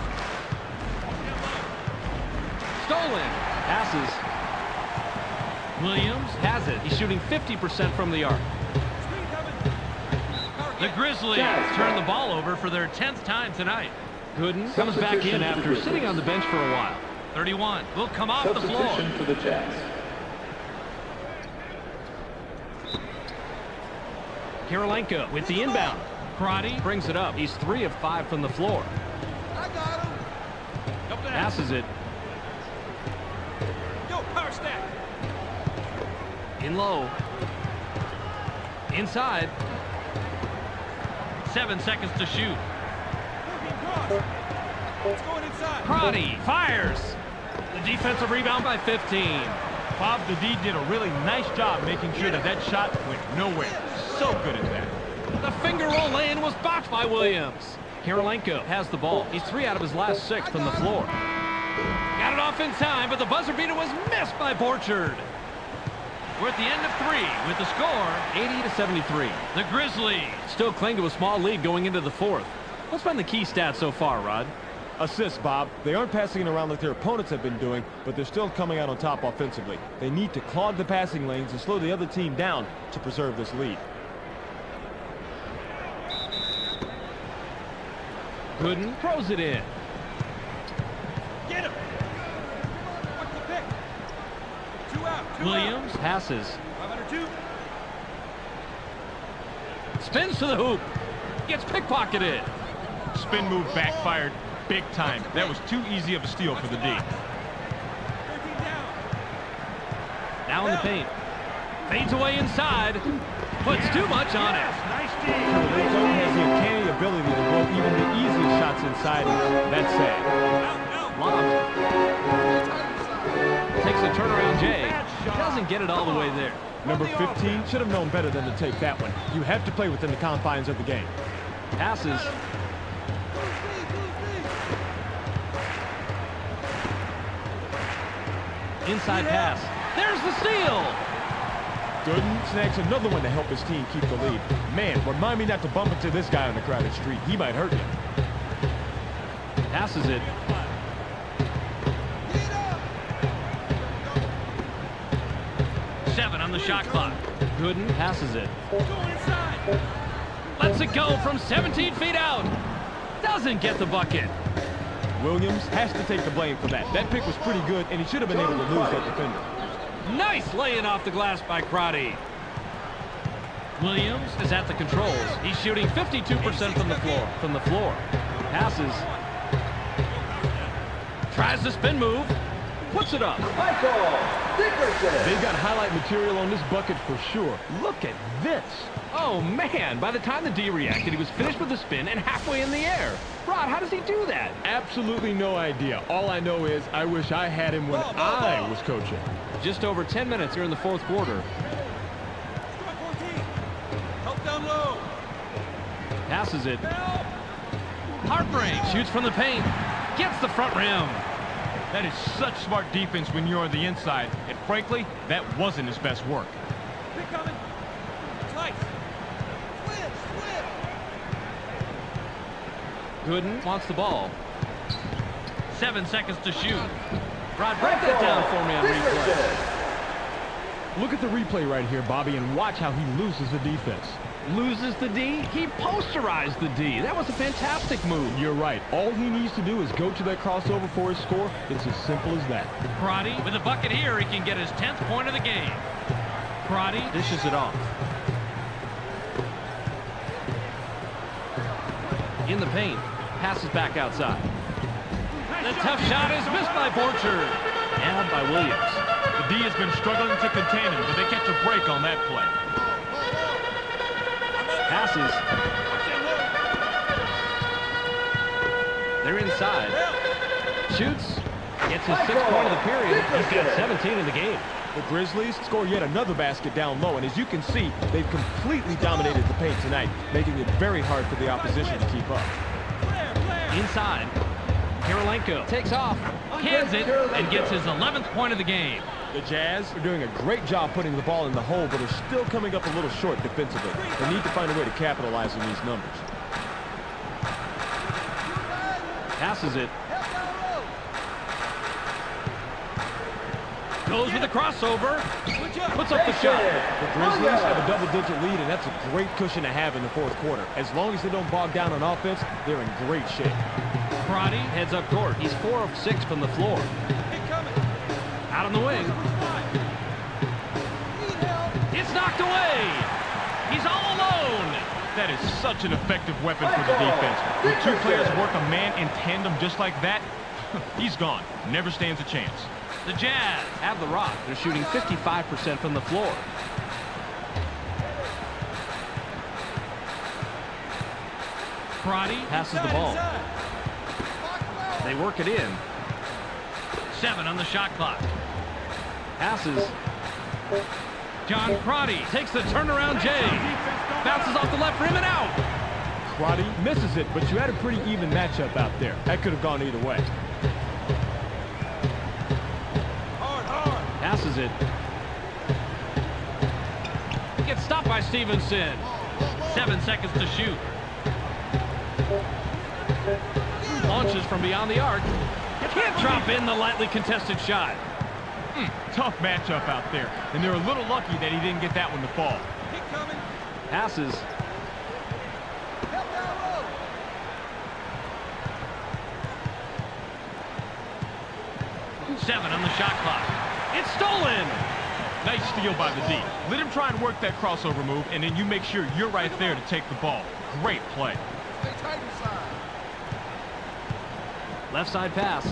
B: Stolen. Passes. Williams has it. He's shooting 50% from the arc.
E: Screen coming.
B: The Grizzlies turn the ball over for their 10th time tonight. Gooden comes back in after sitting on the bench for a while. 31 will come off the floor.
D: Substitution for the Jazz.
B: Kirilenko with the inbound. Karate brings it up. He's 3 of 5 from the floor.
E: I got him.
B: Passes it.
E: Yo, power stack.
B: In low. Inside. 7 seconds to shoot.
E: Working cross. It's going inside.
B: Karate fires. The defensive rebound by 15.
F: Bob the D did a really nice job making sure that that shot went nowhere. So good at that.
B: The finger roll lay-in was blocked by Williams. Kirilenko has the ball. He's 3 out of his last 6 from the floor. Got it off in time, but the buzzer beater was missed by Borchard. We're at the end of 3 with the score 80-73. The Grizzlies still cling to a small lead going into the 4th. What's been the key stat so far, Rod?
C: Assists, Bob. They aren't passing it around like their opponents have been doing, but they're still coming out on top offensively. They need to clog the passing lanes and slow the other team down to preserve this lead.
B: Gooden throws it in.
E: Get him. What's the pick? 2 out. 2
B: Williams
E: out.
B: passes.
E: 5 under 2.
B: Spins to the hoop. Gets pickpocketed.
F: Spin move backfired big time. That was too easy of a steal for the D.
E: 13 down.
B: Now in the paint. Fades away inside. Puts too much on it.
E: Nice
C: Kirilenko has the uncanny ability to blow even the easiest shots inside, and that's sad.
B: Lobbed. Takes a turnaround Jay. Doesn't get it all the way there.
C: Number 15 should have known better than to take that one. You have to play within the confines of the game.
B: Passes. Inside pass. There's the steal.
C: Gooden snags another one to help his team keep the lead. Man, remind me not to bump into this guy on the crowded street. He might hurt you.
B: Passes it. Seven on the shot clock. Gooden passes it. Lets it go from 17 feet out. Doesn't get the bucket.
C: Williams has to take the blame for that. That pick was pretty good, and he should have been able to lose that defender.
B: Nice laying off the glass by Crotty. Williams is at the controls. He's shooting 52% from the floor. Passes. Tries the spin move. Puts it up.
C: They got highlight material on this bucket for sure. Look at this.
B: Oh, man. By the time the D reacted, he was finished with the spin and halfway in the air. Rod, how does he do that?
C: Absolutely no idea. All I know is I wish I had him when I was coaching.
B: Just over 10 minutes here in the fourth quarter.
E: Help down low.
B: Passes it. Heartbreak. Shoots from the paint. Gets the front rim.
F: That is such smart defense when you're on the inside. And frankly, that wasn't his best work.
E: Pick coming. Slice. Switch.
B: Gooden wants the ball. 7 seconds to shoot. Rod, break that down for me on replay.
C: Look at the replay right here, Bobby, and watch how he loses the defense.
B: Loses the D? He posterized the D. That was a fantastic move.
C: You're right. All he needs to do is go to that crossover for his score. It's as simple as that.
B: Crotty with a bucket here. He can get his 10th point of the game. Crotty dishes it off. In the paint. Passes back outside. The tough shot is missed by Borchard. And by Williams.
F: The D has been struggling to contain him, but they catch a break on that play.
B: Passes. They're inside. Shoots. Gets his 6th point of the period. He's got 17 in the game.
C: The Grizzlies score yet another basket down low, and as you can see, they've completely dominated the paint tonight, making it very hard for the opposition to keep up.
B: Inside. Kirilenko takes off, hands it, and gets his 11th point of the game.
C: The Jazz are doing a great job putting the ball in the hole, but are still coming up a little short defensively. They need to find a way to capitalize on these numbers.
B: Passes it. Goes with a crossover. Puts up the shot.
C: The Grizzlies have a double-digit lead, and that's a great cushion to have in the fourth quarter. As long as they don't bog down on offense, they're in great shape.
B: Crotty heads up court. He's 4 of 6 from the floor. Out on the wing. It's knocked away. He's all alone.
F: That is such an effective weapon for the defense. When two players work a man in tandem just like that, he's gone. Never stands a chance.
B: The Jazz have the rock. They're shooting 55% from the floor. Crotty passes the ball. They work it in. 7 on the shot clock. Passes. John Crotty takes the turnaround J. Bounces off the left rim and out.
C: Crotty misses it, but you had a pretty even matchup out there. That could have gone either way.
B: Passes it. Gets stopped by Stevenson. 7 seconds to shoot. Launches from beyond the arc. Can't drop in the lightly contested shot.
F: Tough matchup out there, and they're a little lucky that he didn't get that one to fall.
B: Passes. Seven on the shot clock. It's stolen.
F: Nice steal by the D. Let him try and work that crossover move, and then you make sure you're right there to take the ball. Great play.
B: Left side pass.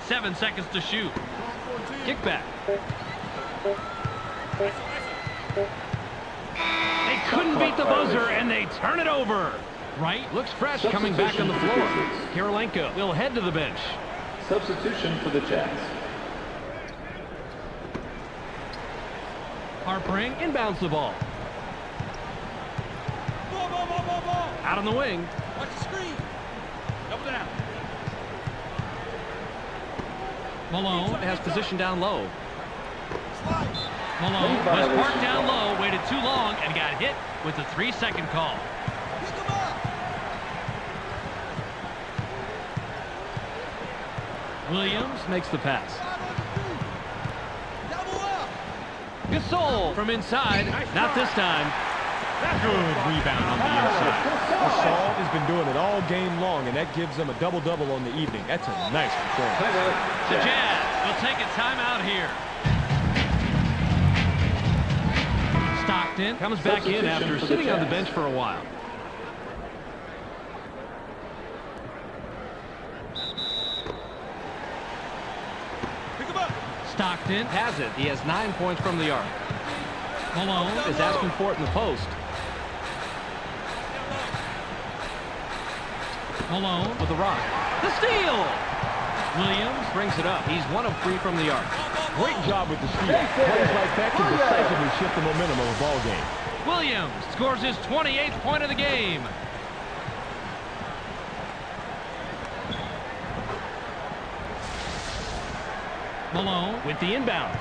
B: 7 seconds to shoot. Kickback. They couldn't beat the buzzer, and they turn it over. Right looks fresh coming back on the floor. Kirilenko will head to the bench.
D: Substitution for the Jazz.
B: Harpering inbounds the ball.
E: Ball.
B: Out on the wing.
E: Watch the screen. Double down.
B: Malone has position down low.
E: Slide.
B: Malone was parked down low, waited too long, and got hit with a 3-second call.
E: Pick him up.
B: Williams makes the pass.
E: 5 on the 2. Double up.
B: Gasol from inside. Not this time.
F: Good rebound on the inside.
C: Gasol has been doing it all game long, and that gives them a double-double on the evening. That's a nice performance.
B: The Jazz will take a timeout here. Stockton comes back in after sitting on the bench for a while.
E: Pick him up.
B: Stockton has it. He has 9 points from the arc. Malone is asking for it in the post. Malone with the rock. The steal! Williams brings it up. He's 1 of 3 from the arc.
C: Great job with the steal. Plays like that can decisively shift the momentum of a ball game.
B: Williams scores his 28th point of the game. Malone with the inbound.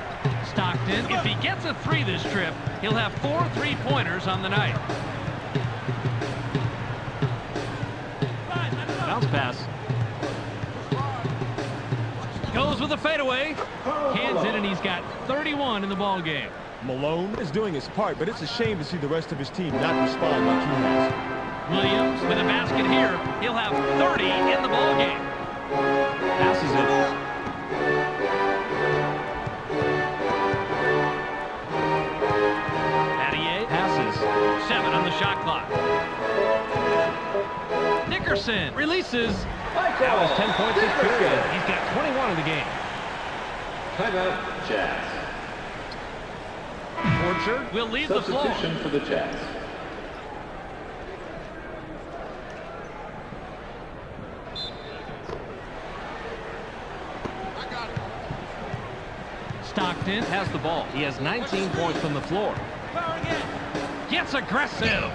B: Stockton, if he gets a 3 this trip, he'll have 4 3-pointers on the night. Bounce pass. Goes with a fadeaway. Hands it, and he's got 31 in the ball game.
C: Malone is doing his part, but it's a shame to see the rest of his team not respond like he has.
B: Williams with a basket here. He'll have 30 in the ball game. Passes it. Passes. 7 on the shot clock. Nickerson releases. That was 10 points this period. He's got 21 in the game.
D: Timeout, Jazz.
B: Orchard will leave the floor.
D: Substitution for the Jazz.
B: Stockton has the ball. He has 19 points from the floor.
E: Power again.
B: Gets aggressive.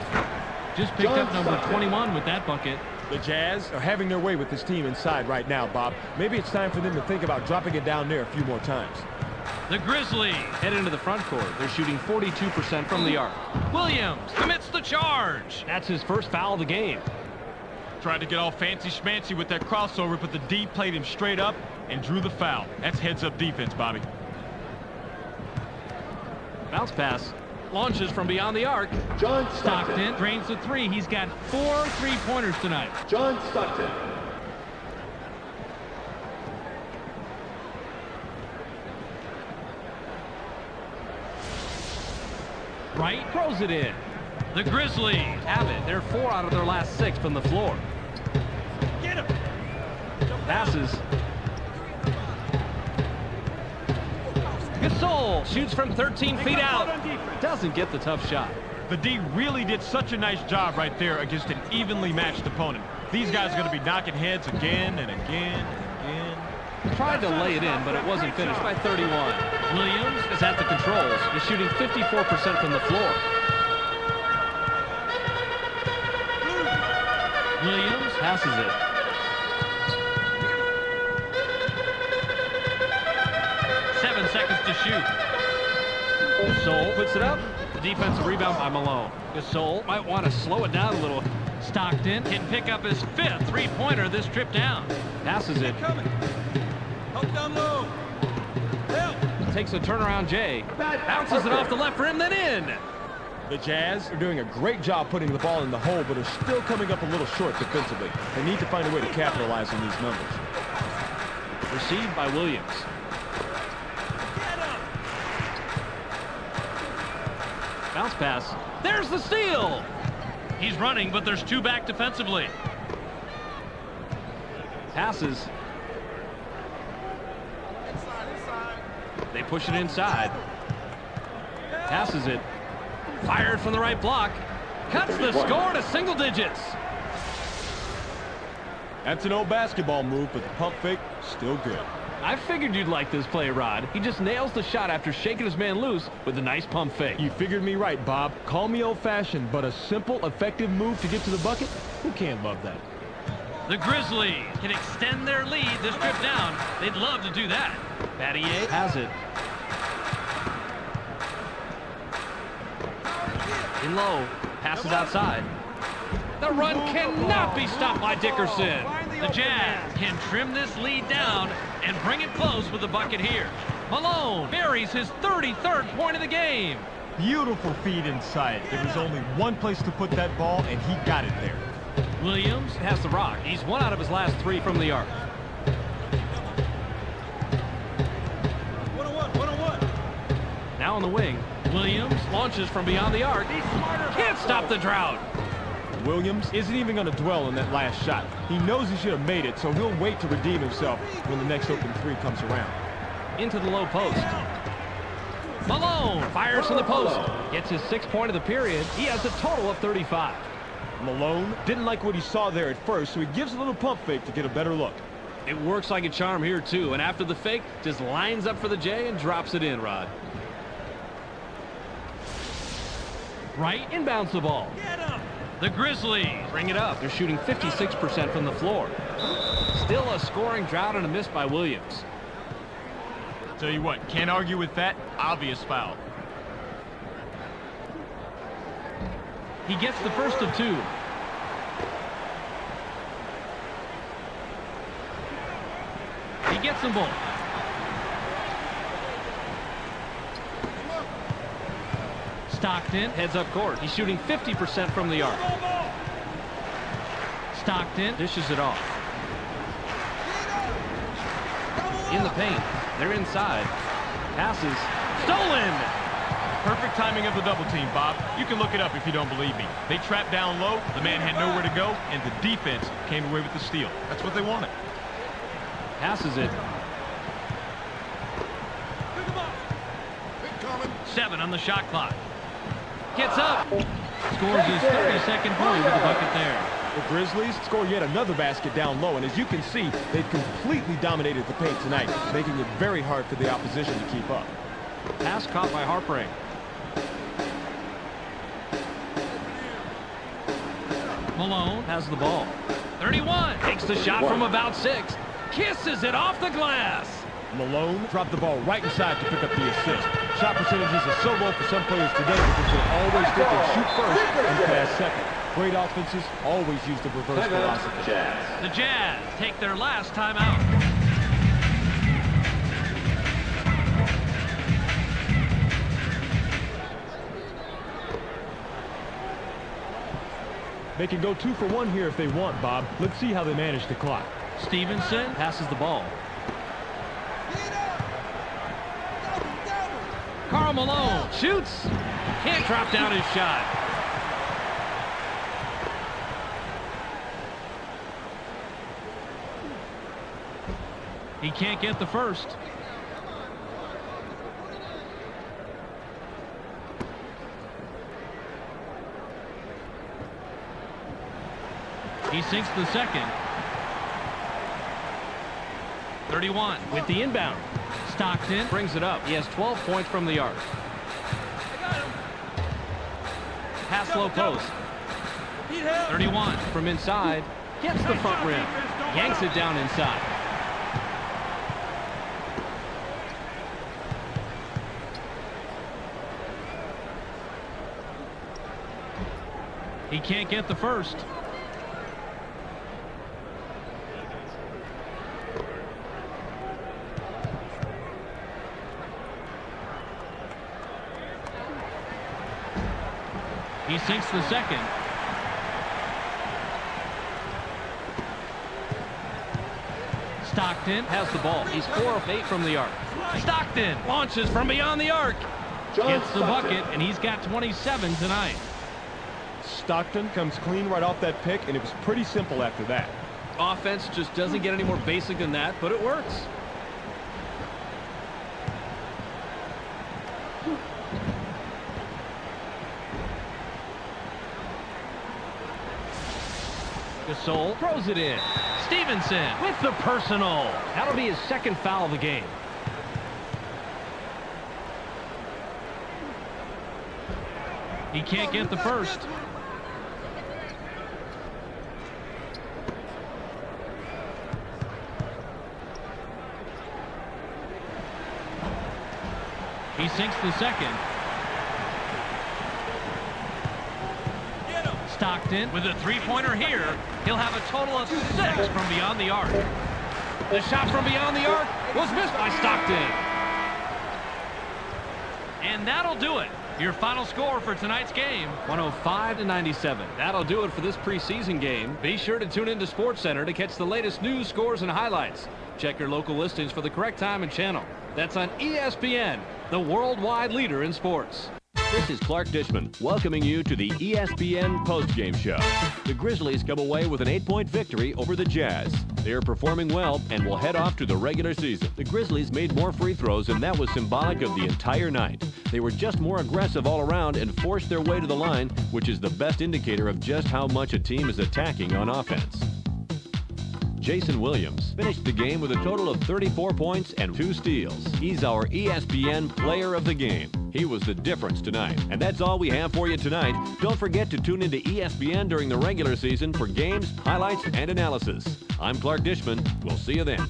B: Just picked up number 21 with that bucket.
C: The Jazz are having their way with this team inside right now, Bob. Maybe it's time for them to think about dropping it down there a few more times.
B: The Grizzlies head into the front court. They're shooting 42% from the arc. Williams commits the charge. That's his first foul of the game.
F: Tried to get all fancy schmancy with that crossover, but the D played him straight up and drew the foul. That's heads-up defense, Bobby.
B: Bounce pass. Launches from beyond the arc.
D: John
B: Stockton drains the 3. He's got 4 3-pointers tonight.
D: John Stockton.
B: Wright throws it in. The Grizzlies have it. They're 4 out of their last 6 from the floor.
E: Get him.
B: Passes. Gasol shoots from 13 feet out. Doesn't get the tough shot.
F: The D really did such a nice job right there against an evenly matched opponent. These guys are going to be knocking heads again and again and again.
B: Tried to lay it in, but it wasn't finished by 31. Williams is at the controls. He's shooting 54% from the floor. Williams passes it. Seconds to shoot. Gasol puts it up. The defensive rebound by Malone. Gasol might want to slow it down a little. Stockton can pick up his 5th 3-pointer this trip down. Passes it.
E: Coming. Help down low. Help.
B: Takes a turnaround Jay. Bounces it off the left rim, then in.
C: The Jazz are doing a great job putting the ball in the hole, but are still coming up a little short defensively. They need to find a way to capitalize on these numbers.
B: Received by Williams. Bounce pass. There's the steal. He's running, but there's 2 back defensively. Passes.
E: Inside.
B: They push it inside. Passes it. Fired from the right block. Cuts the score to single digits.
C: That's an old basketball move, but the pump fake, still good.
B: I figured you'd like this play, Rod. He just nails the shot after shaking his man loose with a nice pump fake.
C: You figured me right, Bob. Call me old-fashioned, but a simple, effective move to get to the bucket? Who can't love that?
B: The Grizzlies can extend their lead this trip down. They'd love to do that. Battier has it. In low, passes outside. The run cannot be stopped by Dickerson. The Jazz can trim this lead down and bring it close with the bucket here. Malone buries his 33rd point of the game.
C: Beautiful feed inside. There was only one place to put that ball, and he got it there.
B: Williams has the rock. He's 1 out of his last 3 from the arc.
E: One-on-one.
B: Now on the wing, Williams launches from beyond the arc. Can't stop the drought.
C: Williams isn't even going to dwell on that last shot. He knows he should have made it, so he'll wait to redeem himself when the next open 3 comes around.
B: Into the low post. Malone fires from the post. Gets his 6th point of the period. He has a total of 35.
C: Malone didn't like what he saw there at first, so he gives a little pump fake to get a better look.
B: It works like a charm here, too. And after the fake, just lines up for the J and drops it in, Rod. Right, inbounds the ball. The Grizzlies bring it up. They're shooting 56% from the floor. Still a scoring drought and a miss by Williams.
F: Tell you what, can't argue with that. Obvious foul.
B: He gets the first of 2. He gets them both. Stockton heads up court. He's shooting 50% from the arc. Stockton dishes it off. In the paint. They're inside. Passes. Stolen!
F: Perfect timing of the double team, Bob. You can look it up if you don't believe me. They trapped down low, the man had nowhere to go, and the defense came away with the steal. That's what they wanted.
B: Passes it. 7 on the shot clock. Gets up. Scores his 32nd point with the bucket there.
C: The Grizzlies score yet another basket down low, and as you can see, they've completely dominated the paint tonight, making it very hard for the opposition to keep up.
B: Pass caught by Harpering. Malone has the ball. 31. Takes the shot from about 6. Kisses it off the glass.
C: Malone dropped the ball right inside to pick up the assist. Shot percentages are so low for some players today because they always think they shoot first and pass second. Great offenses always use the reverse philosophy.
B: The Jazz take their last timeout.
C: They can go 2 for 1 here if they want, Bob. Let's see how they manage the clock.
B: Stevenson passes the ball. Karl Malone shoots. Can't drop down his shot. He can't get the first. He sinks the second. 31 with the inbound. Stockton brings it up. He has 12 points from the arc. Pass low post. 31 from inside. Gets the front rim. Yanks it down inside. He can't get the first. He sinks the second. Stockton has the ball. He's 4 of 8 from the arc. Stockton launches from beyond the arc. Gets the bucket, and he's got 27 tonight.
C: Stockton comes clean right off that pick, and it was pretty simple after that.
B: Offense just doesn't get any more basic than that, but it works. Gasol throws it in. Stevenson with the personal. That'll be his second foul of the game. He can't get the first. He sinks the second. Stockton with a three-pointer here. He'll have a total of 6 from beyond the arc. The shot from beyond the arc was missed by Stockton. And that'll do it. Your final score for tonight's game, 105-97. That'll do it for this preseason game. Be sure to tune into SportsCenter to catch the latest news, scores, and highlights. Check your local listings for the correct time and channel. That's on ESPN, the worldwide leader in sports.
A: This is Clark Dishman welcoming you to the ESPN postgame show. The Grizzlies come away with an 8-point victory over the Jazz. They are performing well and will head off to the regular season. The Grizzlies made more free throws, and that was symbolic of the entire night. They were just more aggressive all around and forced their way to the line, which is the best indicator of just how much a team is attacking on offense. Jason Williams finished the game with a total of 34 points and 2 steals. He's our ESPN Player of the Game. He was the difference tonight. And that's all we have for you tonight. Don't forget to tune into ESPN during the regular season for games, highlights, and analysis. I'm Clark Dishman. We'll see you then.